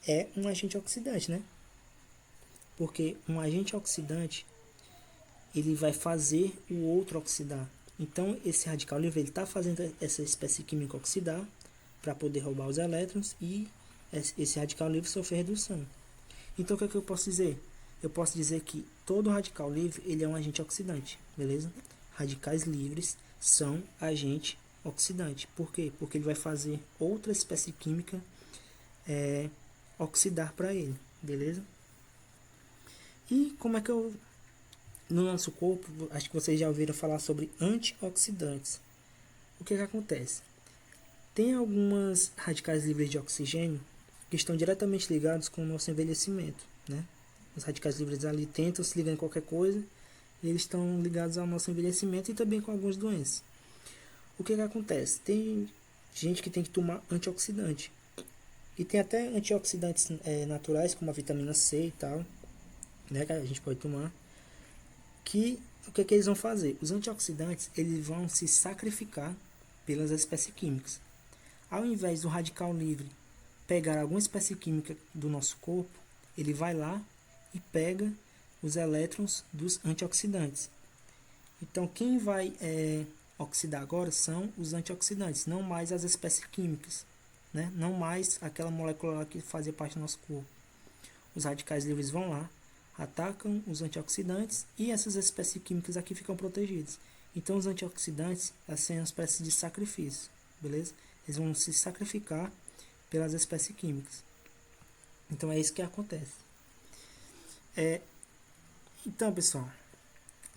é um agente oxidante, né? Porque um agente oxidante, ele vai fazer o outro oxidar. Então, esse radical livre está fazendo essa espécie química oxidar para poder roubar os elétrons e esse radical livre sofrer redução. Então, o que é que eu posso dizer? Eu posso dizer que todo radical livre ele é um agente oxidante, beleza? Radicais livres são agente oxidante. Por quê? Porque ele vai fazer outra espécie química oxidar para ele, beleza? E como é que eu... No nosso corpo, acho que vocês já ouviram falar sobre antioxidantes. O que acontece? Tem algumas radicais livres de oxigênio que estão diretamente ligados com o nosso envelhecimento, né? Os radicais livres ali tentam se ligar em qualquer coisa e eles estão ligados ao nosso envelhecimento e também com algumas doenças. O que acontece? Tem gente que tem que tomar antioxidante. E tem até antioxidantes naturais, como a vitamina C e tal, né, que a gente pode tomar. O que eles vão fazer? Os antioxidantes eles vão se sacrificar pelas espécies químicas. Ao invés do radical livre pegar alguma espécie química do nosso corpo, ele vai lá e pega os elétrons dos antioxidantes. Então, quem vai oxidar agora são os antioxidantes, não mais as espécies químicas, né? Não mais aquela molécula lá que fazia parte do nosso corpo. Os radicais livres vão lá, atacam os antioxidantes e essas espécies químicas aqui ficam protegidas. Então, os antioxidantes são uma espécie de sacrifício, beleza? Eles vão se sacrificar pelas espécies químicas. Então, é isso que acontece. Então, pessoal,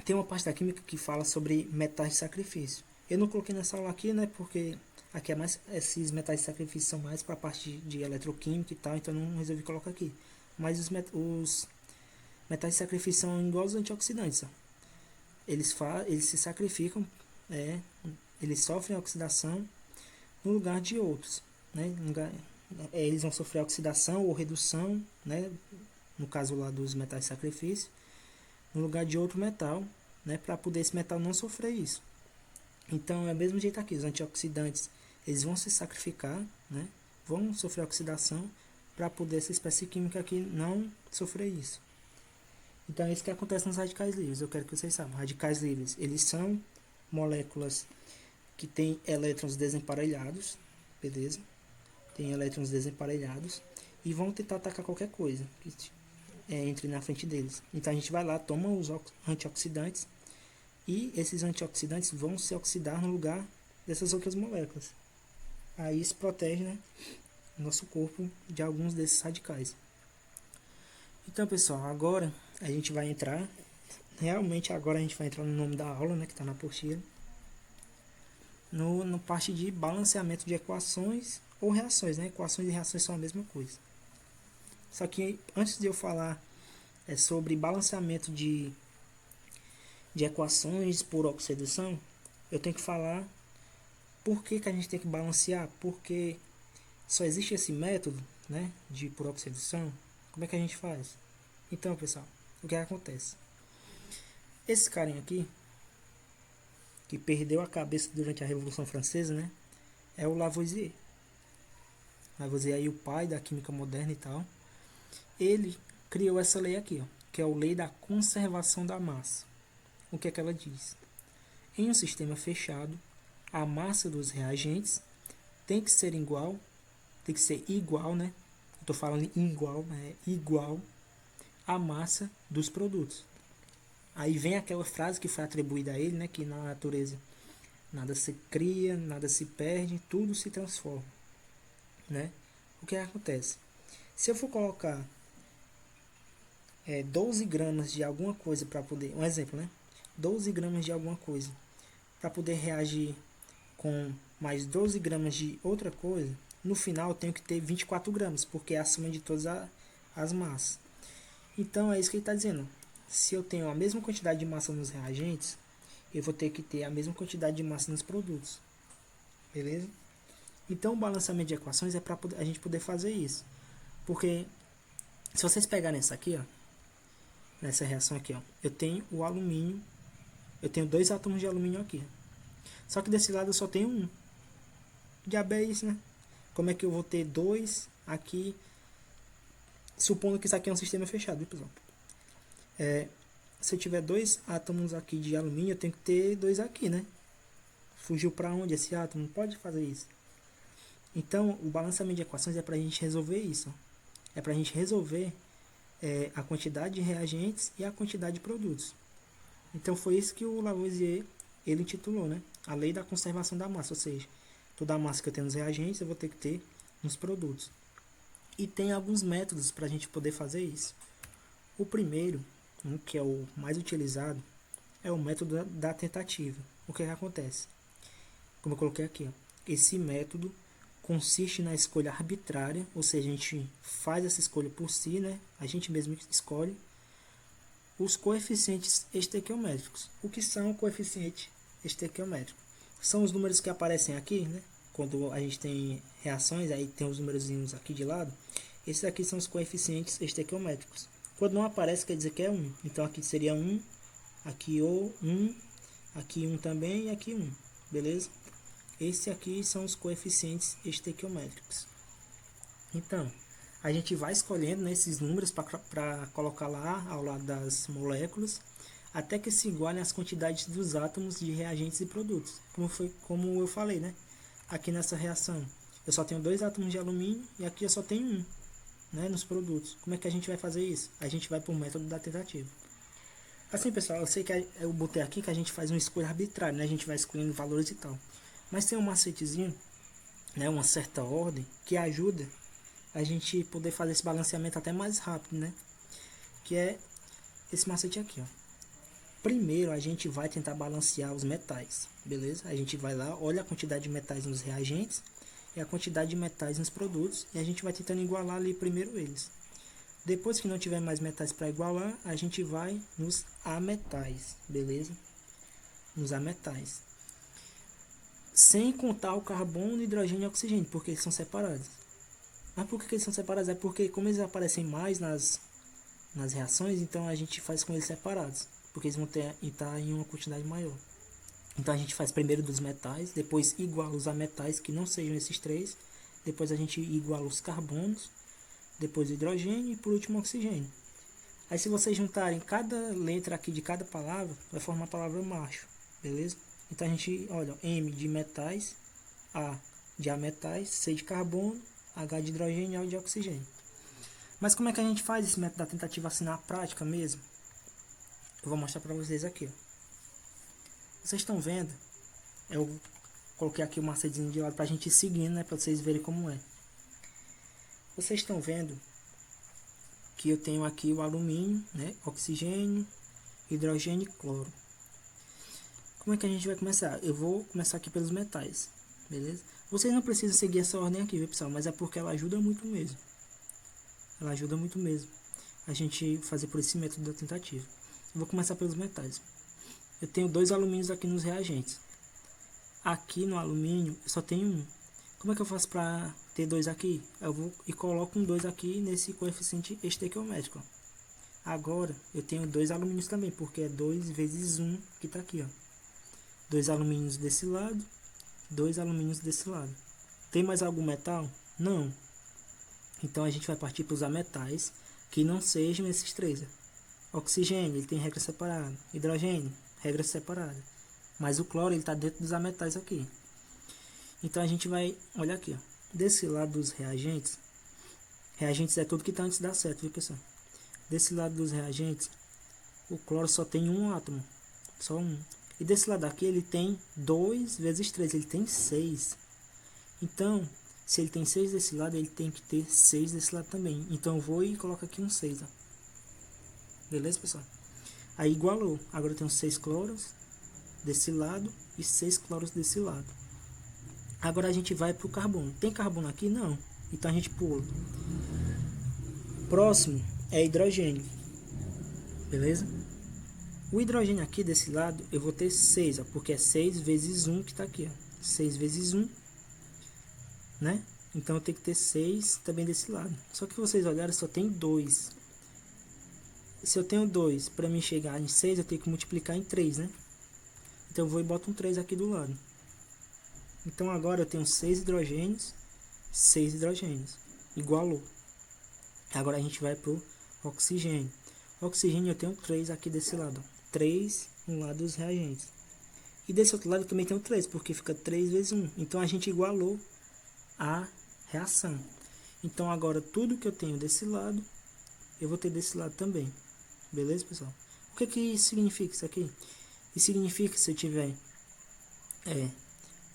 tem uma parte da química que fala sobre metais de sacrifício. Eu não coloquei nessa aula aqui, né, porque aqui é mais, esses metais de sacrifício são mais para a parte de eletroquímica e tal, então não resolvi colocar aqui. Mas os metais de sacrifício são igual aos antioxidantes. Ó. Eles se sacrificam, eles sofrem oxidação no lugar de outros. Né? Eles vão sofrer oxidação ou redução, né? No caso lá dos metais de sacrifício, no lugar de outro metal, né? Para poder esse metal não sofrer isso. Então é o mesmo jeito aqui, os antioxidantes eles vão se sacrificar, né? Vão sofrer oxidação para poder essa espécie química aqui não sofrer isso. Então é isso que acontece nos radicais livres. Eu quero que vocês saibam. Radicais livres, eles são moléculas que têm elétrons desemparelhados, beleza? Tem elétrons desemparelhados e vão tentar atacar qualquer coisa que entre na frente deles. Então a gente vai lá, toma os antioxidantes e esses antioxidantes vão se oxidar no lugar dessas outras moléculas. Aí isso protege, né, o nosso corpo de alguns desses radicais. Então, pessoal, agora a gente vai entrar, realmente agora a gente vai entrar no nome da aula, né, que está na apostila, no parte de balanceamento de equações ou reações, né? Equações e reações são a mesma coisa. Só que antes de eu falar sobre balanceamento de equações por oxidação, eu tenho que falar por que a gente tem que balancear, porque só existe esse método, né, de por oxidação. Como é que a gente faz? Então, pessoal, o que acontece? Esse carinha aqui, que perdeu a cabeça durante a Revolução Francesa, né, é o Lavoisier. Lavoisier aí, o pai da química moderna e tal. Ele criou essa lei aqui, ó, que é a lei da conservação da massa. O que é que ela diz? Em um sistema fechado, a massa dos reagentes tem que ser igual, né? Estou falando igual, né? Igual à massa dos produtos. Aí vem aquela frase que foi atribuída a ele, né? Que na natureza nada se cria, nada se perde, tudo se transforma, né? O que acontece? Se eu for colocar 12 gramas de alguma coisa para poder, um exemplo, né? 12 gramas de alguma coisa para poder reagir com mais 12 gramas de outra coisa, no final eu tenho que ter 24 gramas, porque é acima de todas as massas. Então é isso que ele está dizendo. Se eu tenho a mesma quantidade de massa nos reagentes, eu vou ter que ter a mesma quantidade de massa nos produtos. Beleza? Então o balanceamento de equações é para a gente poder fazer isso. Porque se vocês pegarem essa aqui, ó, nessa reação aqui, ó, eu tenho o alumínio, eu tenho 2 átomos de alumínio aqui. Só que desse lado eu só tenho um. Que diabo é isso, né? Como é que eu vou ter 2 aqui? Supondo que isso aqui é um sistema fechado, viu, pessoal? Se eu tiver 2 átomos aqui de alumínio, eu tenho que ter 2 aqui, né? Fugiu para onde esse átomo? Não pode fazer isso. Então, o balanceamento de equações é para a gente resolver isso. É para a gente resolver a quantidade de reagentes e a quantidade de produtos. Então, foi isso que o Lavoisier ele intitulou, né? A lei da conservação da massa. Ou seja, toda a massa que eu tenho nos reagentes, eu vou ter que ter nos produtos. E tem alguns métodos para a gente poder fazer isso. O primeiro, que é o mais utilizado, é o método da tentativa. O que acontece? Como eu coloquei aqui, ó, esse método consiste na escolha arbitrária, ou seja, a gente faz essa escolha por si, né? A gente mesmo escolhe os coeficientes estequiométricos. O que são coeficientes estequiométricos? São os números que aparecem aqui, né? Quando a gente tem reações, aí tem os númerozinhos aqui de lado. Esses aqui são os coeficientes estequiométricos. Quando não aparece, quer dizer que é 1. Então aqui seria 1, aqui 1, aqui 1 também e aqui 1. Beleza? Esses aqui são os coeficientes estequiométricos. Então, a gente vai escolhendo, né, esses números para colocar lá ao lado das moléculas, até que se igualem as quantidades dos átomos de reagentes e produtos. Como eu falei, né? Aqui nessa reação, eu só tenho 2 átomos de alumínio e aqui eu só tenho 1, né, nos produtos. Como é que a gente vai fazer isso? A gente vai para o método da tentativa. Assim, pessoal, eu sei que eu botei aqui que a gente faz uma escolha arbitrária, né? A gente vai escolhendo valores e tal. Mas tem um macetezinho, né, uma certa ordem, que ajuda a gente poder fazer esse balanceamento até mais rápido, né? Que é esse macete aqui, ó. Primeiro a gente vai tentar balancear os metais, beleza? A gente vai lá, olha a quantidade de metais nos reagentes e a quantidade de metais nos produtos e a gente vai tentando igualar ali primeiro eles. Depois que não tiver mais metais para igualar, a gente vai nos ametais, beleza? Nos ametais. Sem contar o carbono, hidrogênio e oxigênio, porque eles são separados. Mas por que eles são separados? É porque como eles aparecem mais nas reações, então a gente faz com eles separados, porque eles vão estar em uma quantidade maior. Então a gente faz primeiro dos metais, depois iguala os ametais que não sejam esses três, depois a gente iguala os carbonos, depois o hidrogênio e por último o oxigênio. Aí se vocês juntarem cada letra aqui de cada palavra, vai formar a palavra macho, beleza? Então a gente, olha, M de metais, A de ametais, C de carbono, H de hidrogênio e L de oxigênio. Mas como é que a gente faz esse método da tentativa assim na prática mesmo? Eu vou mostrar para vocês aqui, ó. Vocês estão vendo? Eu coloquei aqui o macetezinho de lado para a gente ir seguindo, né? Para vocês verem como é. Vocês estão vendo que eu tenho aqui o alumínio, né? Oxigênio, hidrogênio e cloro. Como é que a gente vai começar? Eu vou começar aqui pelos metais, beleza? Vocês não precisam seguir essa ordem aqui, viu, pessoal? Mas é porque ela ajuda muito mesmo. Ela ajuda muito mesmo a gente fazer por esse método da tentativa. Eu vou começar pelos metais. Eu tenho 2 alumínios aqui nos reagentes. Aqui no alumínio eu só tenho 1. Como é que eu faço para ter 2 aqui? Eu vou e coloco um 2 aqui nesse coeficiente estequiométrico. Agora eu tenho 2 alumínios também, porque é 2 vezes 1 que está aqui, ó. 2 alumínios desse lado, 2 alumínios desse lado. Tem mais algum metal? Não. Então a gente vai partir para os ametais que não sejam esses três. Oxigênio, ele tem regra separada. Hidrogênio, regra separada. Mas o cloro, ele está dentro dos ametais aqui. Então a gente vai, olha aqui, ó. Desse lado dos reagentes, reagentes é tudo que está antes da seta, viu, pessoal? Desse lado dos reagentes, o cloro só tem um átomo, só um. E desse lado aqui ele tem 2 vezes 3, ele tem 6. Então, se ele tem 6 desse lado, ele tem que ter 6 desse lado também. Então eu vou e coloco aqui um 6, ó. Beleza, pessoal? Aí igualou. Agora eu tenho 6 cloros desse lado e 6 cloros desse lado. Agora a gente vai para o carbono. Tem carbono aqui? Não. Então a gente pula. Próximo é hidrogênio. Beleza? O hidrogênio aqui desse lado eu vou ter 6, ó, porque é 6 vezes 1 que está aqui. Ó. 6 vezes 1, né? Então eu tenho que ter 6 também desse lado. Só que vocês olharem, só tem 2. Se eu tenho 2, para mim chegar em 6, eu tenho que multiplicar em 3, né? Então eu vou e boto um 3 aqui do lado. Então agora eu tenho 6 hidrogênios, 6 hidrogênios. Igualou. Agora a gente vai para o oxigênio. Oxigênio eu tenho 3 aqui desse lado. 3 no lado dos reagentes. E desse outro lado eu também tenho 3, porque fica 3 vezes 1. Então a gente igualou a reação. Então agora tudo que eu tenho desse lado, eu vou ter desse lado também. Beleza, pessoal? O que significa isso aqui? Isso significa que se eu tiver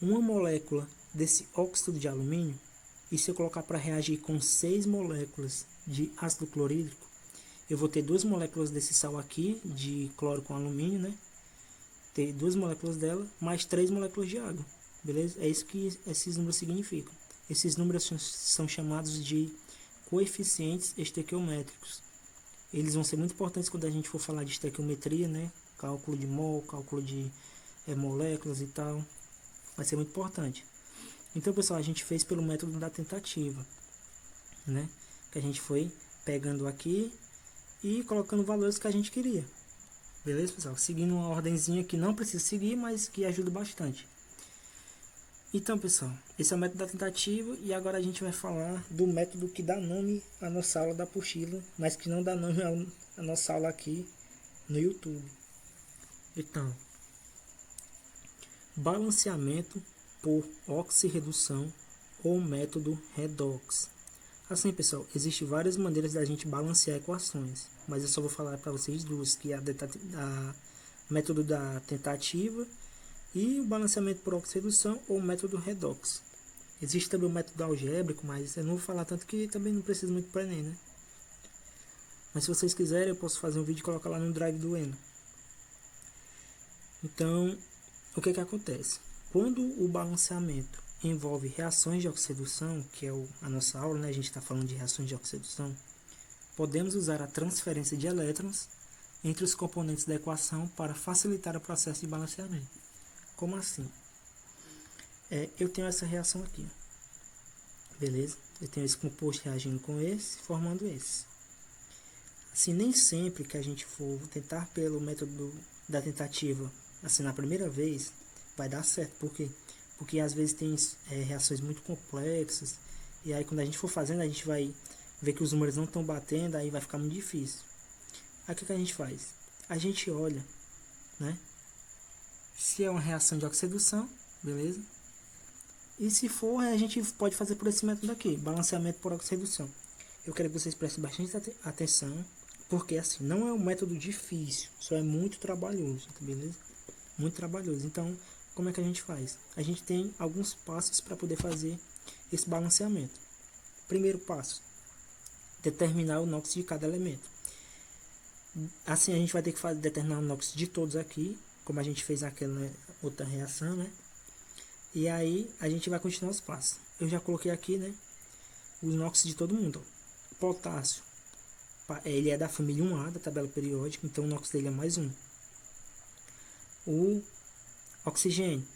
uma molécula desse óxido de alumínio, e se eu colocar para reagir com 6 moléculas de ácido clorídrico, eu vou ter 2 moléculas desse sal aqui, de cloro com alumínio, né? Ter 2 moléculas dela, mais 3 moléculas de água. Beleza? É isso que esses números significam. Esses números são chamados de coeficientes estequiométricos. Eles vão ser muito importantes quando a gente for falar de estequiometria, né? Cálculo de mol, cálculo de moléculas e tal. Vai ser muito importante. Então, pessoal, a gente fez pelo método da tentativa, né? Que a gente foi pegando aqui e colocando valores que a gente queria. Beleza, pessoal? Seguindo uma ordenzinha que não precisa seguir, mas que ajuda bastante. Então, pessoal, esse é o método da tentativa e agora a gente vai falar do método que dá nome à nossa aula da apostila, mas que não dá nome à nossa aula aqui no YouTube. Então, balanceamento por oxirredução ou método redox. Assim, pessoal, existem várias maneiras da gente balancear equações, mas eu só vou falar para vocês duas, que é a método da tentativa e o balanceamento por oxirredução ou método redox. Existe também o método algébrico, mas eu não vou falar tanto que também não precisa muito para Enem, né? Mas se vocês quiserem, eu posso fazer um vídeo e colocar lá no drive do Eno. Então, o que acontece? Quando o balanceamento envolve reações de oxidação, que é a nossa aula, né? A gente está falando de reações de oxidação, podemos usar a transferência de elétrons entre os componentes da equação para facilitar o processo de balanceamento. Como assim? Eu tenho essa reação aqui, beleza? Eu tenho esse composto reagindo com esse, formando esse. Assim, nem sempre que a gente for tentar pelo método da tentativa, assim, na primeira vez, vai dar certo. Por quê? Porque às vezes tem reações muito complexas, e aí quando a gente for fazendo, a gente vai ver que os números não estão batendo, aí vai ficar muito difícil. Aí o que a gente faz? A gente olha, né? Se é uma reação de oxidação, beleza? E se for, a gente pode fazer por esse método aqui, balanceamento por oxirredução. Eu quero que vocês prestem bastante atenção, porque assim, não é um método difícil, só é muito trabalhoso, beleza? Muito trabalhoso. Então, como é que a gente faz? A gente tem alguns passos para poder fazer esse balanceamento. Primeiro passo, determinar o NOx de cada elemento. Assim, a gente vai ter que determinar o NOx de todos aqui, como a gente fez naquela outra reação, né? E aí a gente vai continuar os passos. Eu já coloquei aqui, né, os NOx de todo mundo. Ó. Potássio, ele é da família 1A da tabela periódica, então o NOx dele é mais 1. O oxigênio,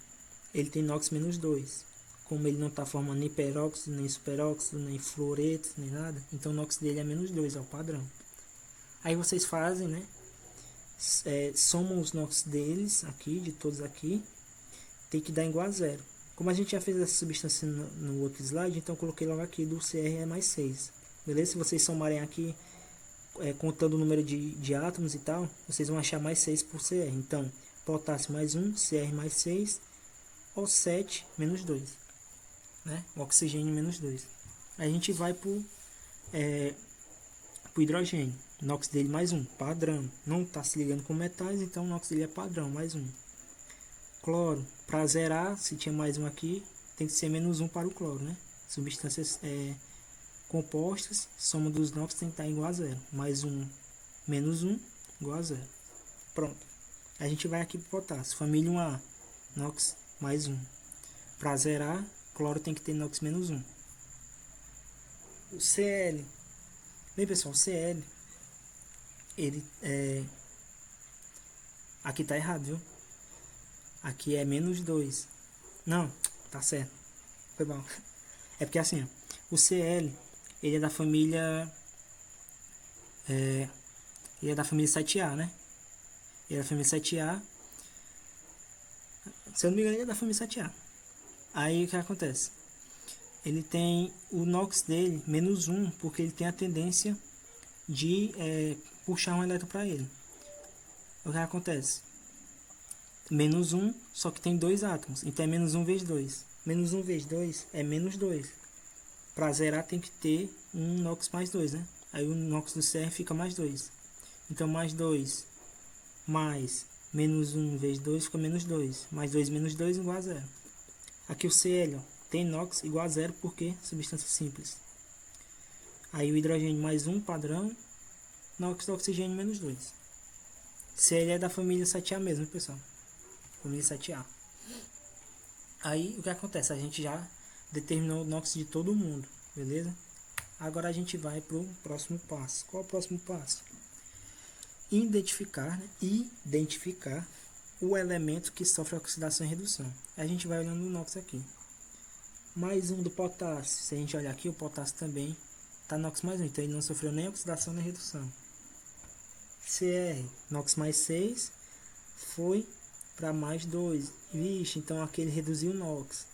ele tem NOx menos 2. Como ele não está formando nem peróxido, nem superóxido, nem fluoreto, nem nada, então o NOx dele é menos 2, é o padrão. Aí vocês fazem, né, somam os NOx deles aqui, de todos aqui, tem que dar igual a 0. Como a gente já fez essa substância no outro slide, então eu coloquei logo aqui do Cr é mais 6. Beleza? Se vocês somarem aqui, contando o número de átomos e tal, vocês vão achar mais 6 por Cr. Então, potássio mais 1, Cr mais 6, O7 menos 2. Né? O oxigênio menos 2. Aí a gente vai para o hidrogênio. O NOx dele mais 1, padrão. Não está se ligando com metais, então o NOx dele é padrão, mais 1. Cloro, para zerar, se tinha mais um aqui, tem que ser menos 1 para o cloro, né? Substâncias compostas, soma dos NOx tem que estar igual a 0. Mais 1, menos 1, igual a 0. Pronto. A gente vai aqui para o potássio. Família 1A, NOx mais 1. Para zerar, cloro tem que ter NOx menos 1. O Cl. Bem, pessoal, o Cl, ele aqui tá errado, viu? Aqui é menos 2. Não, tá certo. Foi mal. É porque assim, ó, o Cl, ele é da família... ele é da família 7A, né? Ele é da família 7A. Se eu não me engano, ele é da família 7A. Aí o que acontece? Ele tem o NOx dele menos 1, porque ele tem a tendência de puxar um elétron para ele. O que acontece? Menos 1, só que tem 2 átomos. Então é menos 1 vezes 2. Menos 1 vezes 2 é menos 2. Para zerar tem que ter um NOx mais 2, né? Aí o NOx do Cr fica mais 2. Então mais 2 mais menos 1 vezes 2 fica menos 2. Mais 2 menos 2 igual a 0. Aqui o Cl ó, tem NOx igual a 0 porque substância simples. Aí o hidrogênio mais 1 padrão. NOx do oxigênio menos 2. Cl é da família 7A mesmo, pessoal. Família 7A. Aí o que acontece? A gente já determinou o NOx de todo mundo, beleza? Agora a gente vai para o próximo passo. Qual é o próximo passo? Identificar, né? Identificar o elemento que sofre oxidação e redução. A gente vai olhando o NOx aqui. Mais um do potássio. Se a gente olhar aqui, o potássio também está NOx mais 1. Então ele não sofreu nem oxidação nem redução. Cr, NOx mais 6, foi para mais 2. Vixe, então aqui ele reduziu o NOx.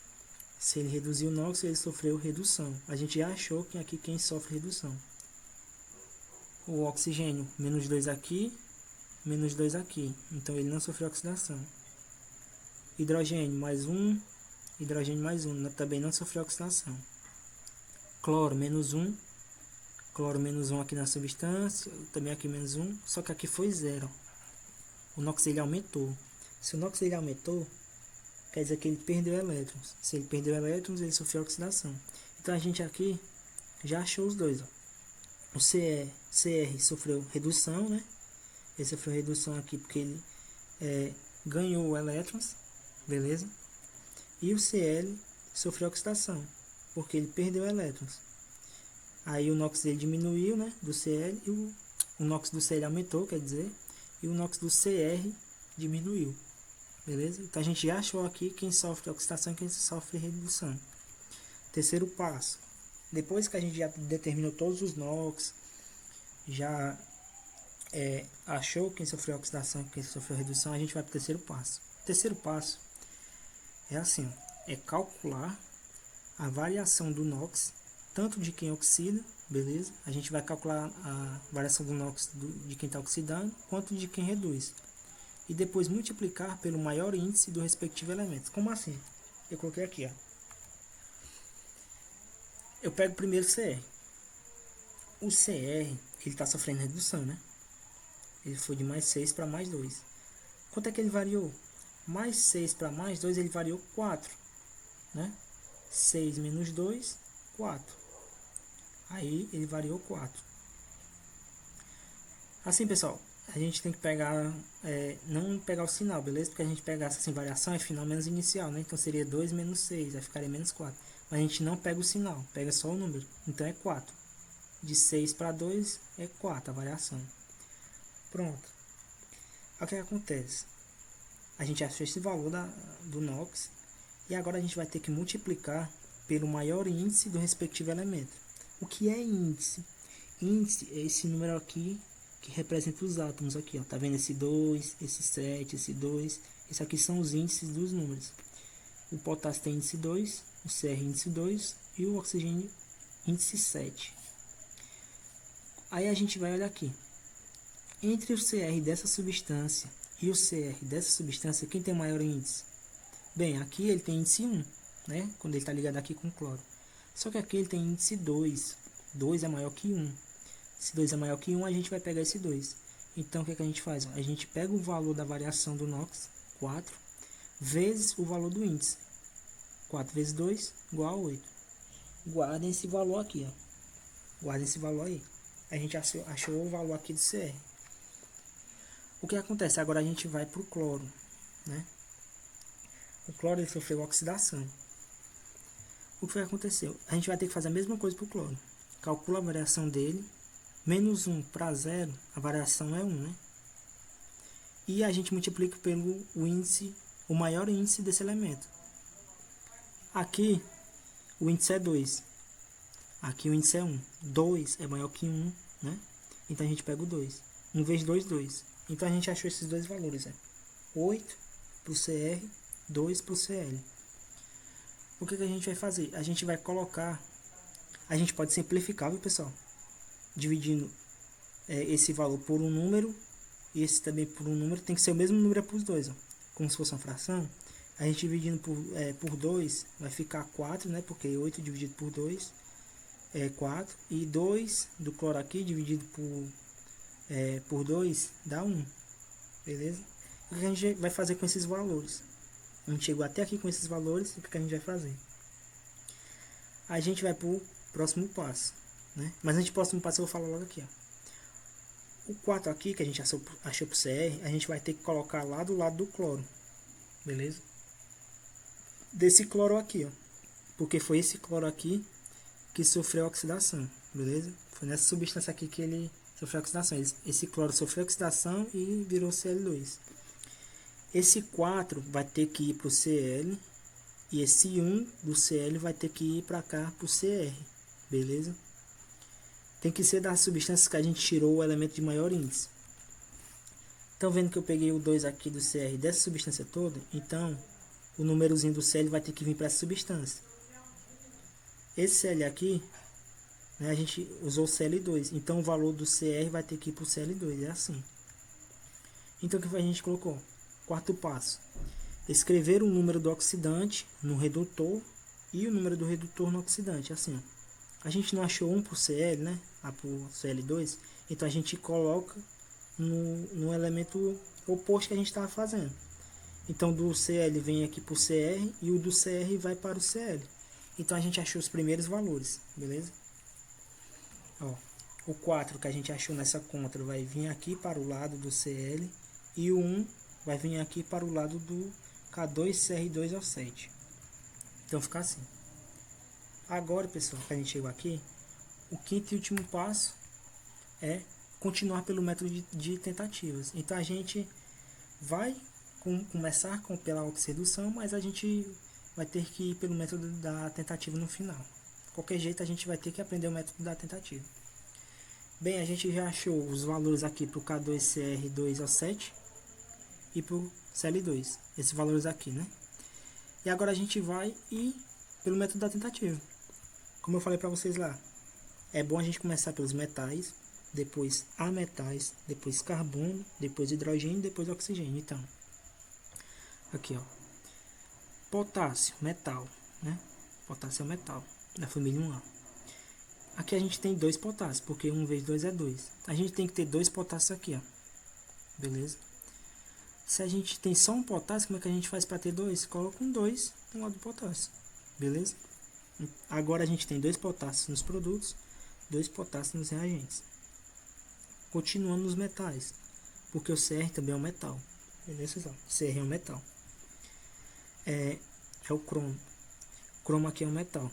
Se ele reduziu o NOx, ele sofreu redução. A gente já achou que aqui quem sofre redução. O oxigênio, menos 2 aqui, menos 2 aqui. Então ele não sofreu oxidação. Hidrogênio mais 1, hidrogênio mais 1, também não sofreu oxidação. Cloro, menos 1. Cloro, menos 1 aqui na substância, também aqui menos 1. Só que aqui foi 0. O NOx ele aumentou. Se o NOx ele aumentou, quer dizer que ele perdeu elétrons. Se ele perdeu elétrons, ele sofreu oxidação. Então a gente aqui já achou os dois. Ó. O Cr sofreu redução, né? Ele sofreu redução aqui porque ele ganhou elétrons, beleza? E o Cl sofreu oxidação, porque ele perdeu elétrons. Aí o NOx dele diminuiu, né? Do Cl, e o NOx do Cl aumentou, quer dizer, e o NOx do Cr diminuiu. Beleza? Então a gente já achou aqui quem sofre oxidação e quem sofre redução. Terceiro passo. Depois que a gente já determinou todos os NOx, já achou quem sofreu oxidação e quem sofreu redução, a gente vai para o terceiro passo. O terceiro passo é assim, é calcular a variação do NOx, tanto de quem oxida, beleza? A gente vai calcular a variação do NOx de quem está oxidando, quanto de quem reduz. E depois multiplicar pelo maior índice do respectivo elemento. Como assim? Eu coloquei aqui, ó. Eu pego primeiro o Cr. O Cr, ele está sofrendo redução, né? Ele foi de mais 6 para mais 2. Quanto é que ele variou? Mais 6 para mais 2, ele variou 4, né? 6 menos 2, 4. Aí ele variou 4. Assim, pessoal, a gente tem que pegar, não pegar o sinal, beleza? Porque a gente pegasse assim, variação é final menos inicial, né? Então seria 2 menos 6, aí ficaria menos 4. Mas a gente não pega o sinal, pega só o número. Então é 4. De 6 para 2 é 4 a variação. Pronto. O que acontece? A gente achou esse valor do NOx e agora a gente vai ter que multiplicar pelo maior índice do respectivo elemento. O que é índice? Índice é esse número aqui que representa os átomos aqui, ó. Tá vendo esse 2, esse 7, esse 2? Esses aqui são os índices dos números. O potássio tem índice 2, o Cr índice 2 e o oxigênio índice 7. Aí a gente vai olhar aqui. Entre o Cr dessa substância e o Cr dessa substância, quem tem maior índice? Bem, aqui ele tem índice 1, né? Quando ele está ligado aqui com cloro. Só que aqui ele tem índice 2. 2 é maior que 1. Se 2 é maior que 1, a gente vai pegar esse 2. Então, o que é que a gente faz? A gente pega o valor da variação do NOx, 4, vezes o valor do índice. 4 vezes 2, igual a 8. Guardem esse valor aqui, ó. Guardem esse valor aí. A gente achou o valor aqui do Cr. O que acontece? Agora a gente vai para o cloro, né? O cloro ele sofreu oxidação. O que aconteceu? A gente vai ter que fazer a mesma coisa para o cloro. Calcula a variação dele. Menos 1 para 0, a variação é 1, né? E a gente multiplica pelo índice, o maior índice desse elemento. Aqui, o índice é 2. Aqui o índice é 1. 2 é maior que 1, né? Então a gente pega o 2. 1 vezes 2, 2. Então a gente achou esses dois valores, 8 para o Cr, 2 para o Cl. O que a gente vai fazer? A gente vai colocar... A gente pode simplificar, viu, pessoal? Dividindo esse valor por um número e esse também por um número, tem que ser o mesmo número para os dois, ó. Como se fosse uma fração. A gente dividindo por 2 vai ficar 4, né? Porque 8 dividido por 2 é 4. E 2 do cloro aqui dividido por 2 dá 1. Beleza? O que a gente vai fazer com esses valores? A gente chegou até aqui com esses valores. E o que a gente vai fazer? A gente vai para o próximo passo, né? Mas antes do próximo passo eu vou falar logo aqui, ó. O 4 aqui, que a gente achou pro CR, a gente vai ter que colocar lá do lado do cloro. Beleza? Desse cloro aqui, ó. Porque foi esse cloro aqui que sofreu oxidação. Beleza? Foi nessa substância aqui que ele sofreu oxidação. Esse cloro sofreu oxidação e virou Cl2. Esse 4 vai ter que ir para o Cl. E esse 1 do Cl vai ter que ir para cá para o Cr. Beleza? Tem que ser das substâncias que a gente tirou o elemento de maior índice. Estão vendo que eu peguei o 2 aqui do Cr dessa substância toda? Então, o númerozinho do Cl vai ter que vir para essa substância. Esse Cl aqui, né, a gente usou o Cl2. Então, o valor do Cr vai ter que ir para o Cl2. É assim. Então, o que a gente colocou? Quarto passo. Escrever o número do oxidante no redutor e o número do redutor no oxidante. Assim, ó. A gente não achou um para o Cl, né? Para o Cl2. Então, a gente coloca no elemento oposto que a gente estava fazendo. Então, do Cl vem aqui para o Cr e o do Cr vai para o Cl. Então, a gente achou os primeiros valores, beleza? Ó, o 4 que a gente achou nessa conta vai vir aqui para o lado do Cl e o 1 vai vir aqui para o lado do K2CR2O7. Então, fica assim. Agora, pessoal, que a gente chegou aqui, o quinto e último passo é continuar pelo método de tentativas. Então, a gente vai começar pela oxidação, mas a gente vai ter que ir pelo método da tentativa no final. De qualquer jeito, a gente vai ter que aprender o método da tentativa. Bem, a gente já achou os valores aqui para o K2CR2O7 e para o Cl2. Esses valores aqui, né? E agora a gente vai ir pelo método da tentativa. Como eu falei para vocês lá, é bom a gente começar pelos metais, depois ametais, depois carbono, depois hidrogênio, depois oxigênio. Então, aqui, ó, potássio, metal, né? Potássio é metal, da família 1A. Aqui a gente tem 2 potássios, porque 1 vezes 2 é 2. A gente tem que ter 2 potássios aqui, ó. Beleza? Se a gente tem só um potássio, como é que a gente faz para ter 2? Coloca um 2 no lado do potássio. Beleza? Agora a gente tem 2 potássios nos produtos, 2 potássios nos reagentes. Continuando nos metais, porque o Cr também é um metal. Beleza, pessoal? Cr é um metal. É o cromo. Cromo aqui é um metal.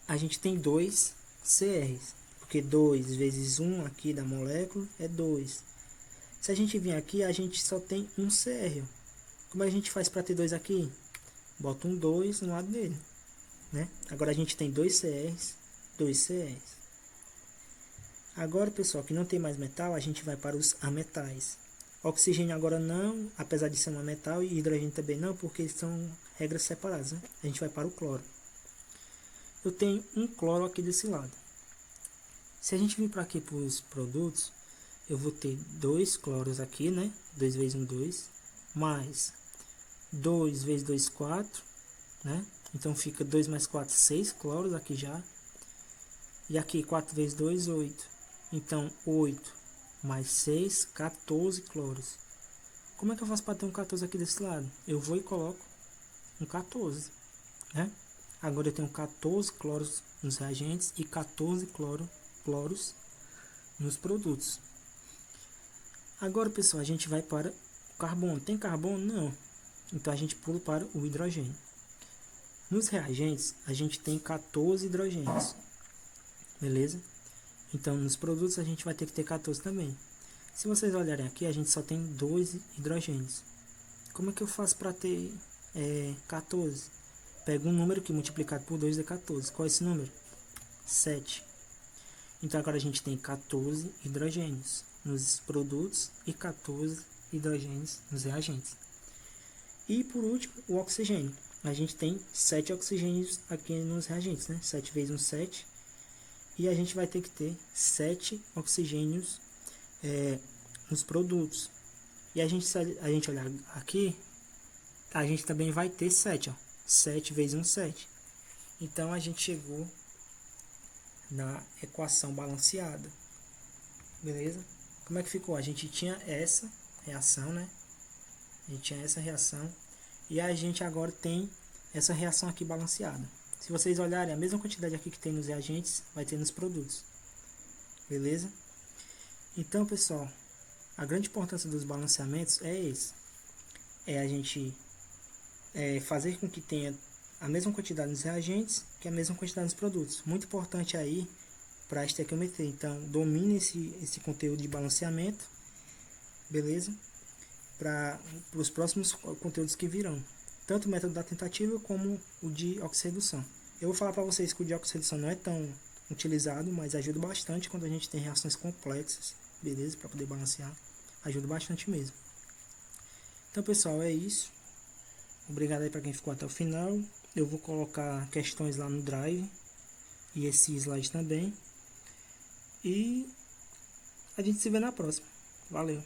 A gente tem 2 Crs, porque 2 vezes 1 aqui da molécula é 2. Se a gente vir aqui, a gente só tem um Cr. Como a gente faz para ter 2 aqui? Bota um 2 no lado dele, né? Agora a gente tem 2 Crs, 2 Crs. Agora, pessoal, que não tem mais metal, a gente vai para os ametais. Oxigênio agora não, apesar de ser um metal, e hidrogênio também não, porque são regras separadas, né? A gente vai para o cloro. Eu tenho um cloro aqui desse lado. Se a gente vir para aqui para os produtos, eu vou ter 2 cloros aqui, né? 2 vezes 1, 2. Mais 2 vezes 2, 4, né? Então fica 2 mais 4, 6 cloros aqui já. E aqui 4 vezes 2, 8. Então 8 mais 6, 14 cloros. Como é que eu faço para ter um 14 aqui desse lado? Eu vou e coloco um 14, né? Agora eu tenho 14 cloros nos reagentes e 14 cloros nos produtos. Agora, pessoal, a gente vai para o carbono. Tem carbono? Não. Então a gente pula para o hidrogênio. Nos reagentes, a gente tem 14 hidrogênios. Beleza? Então, nos produtos, a gente vai ter que ter 14 também. Se vocês olharem aqui, a gente só tem 2 hidrogênios. Como é que eu faço para ter 14? Pego um número que multiplicado por 2 dá 14. Qual é esse número? 7. Então, agora a gente tem 14 hidrogênios nos produtos e 14 hidrogênios nos reagentes. E, por último, o oxigênio. A gente tem 7 oxigênios aqui nos reagentes, né? 7 vezes 1, 7. e a gente vai ter que ter 7 oxigênios nos produtos. E se a gente olhar aqui, a gente também vai ter 7, ó. 7 vezes 1, 7. Então a gente chegou na equação balanceada. Beleza? Como é que ficou? A gente tinha essa reação, né? A gente tinha essa reação. E a gente agora tem essa reação aqui balanceada. Se vocês olharem, a mesma quantidade aqui que tem nos reagentes, vai ter nos produtos. Beleza? Então, pessoal, a grande importância dos balanceamentos é esse. É a gente fazer com que tenha a mesma quantidade nos reagentes que a mesma quantidade nos produtos. Muito importante aí para a estequiometria. Então, domine esse conteúdo de balanceamento, beleza? Para os próximos conteúdos que virão. Tanto o método da tentativa como o de oxirredução. Eu vou falar para vocês que o de oxirredução não é tão utilizado, mas ajuda bastante quando a gente tem reações complexas, beleza? Para poder balancear. Ajuda bastante mesmo. Então, pessoal, é isso. Obrigado aí para quem ficou até o final. Eu vou colocar questões lá no Drive e esse slide também. E a gente se vê na próxima. Valeu!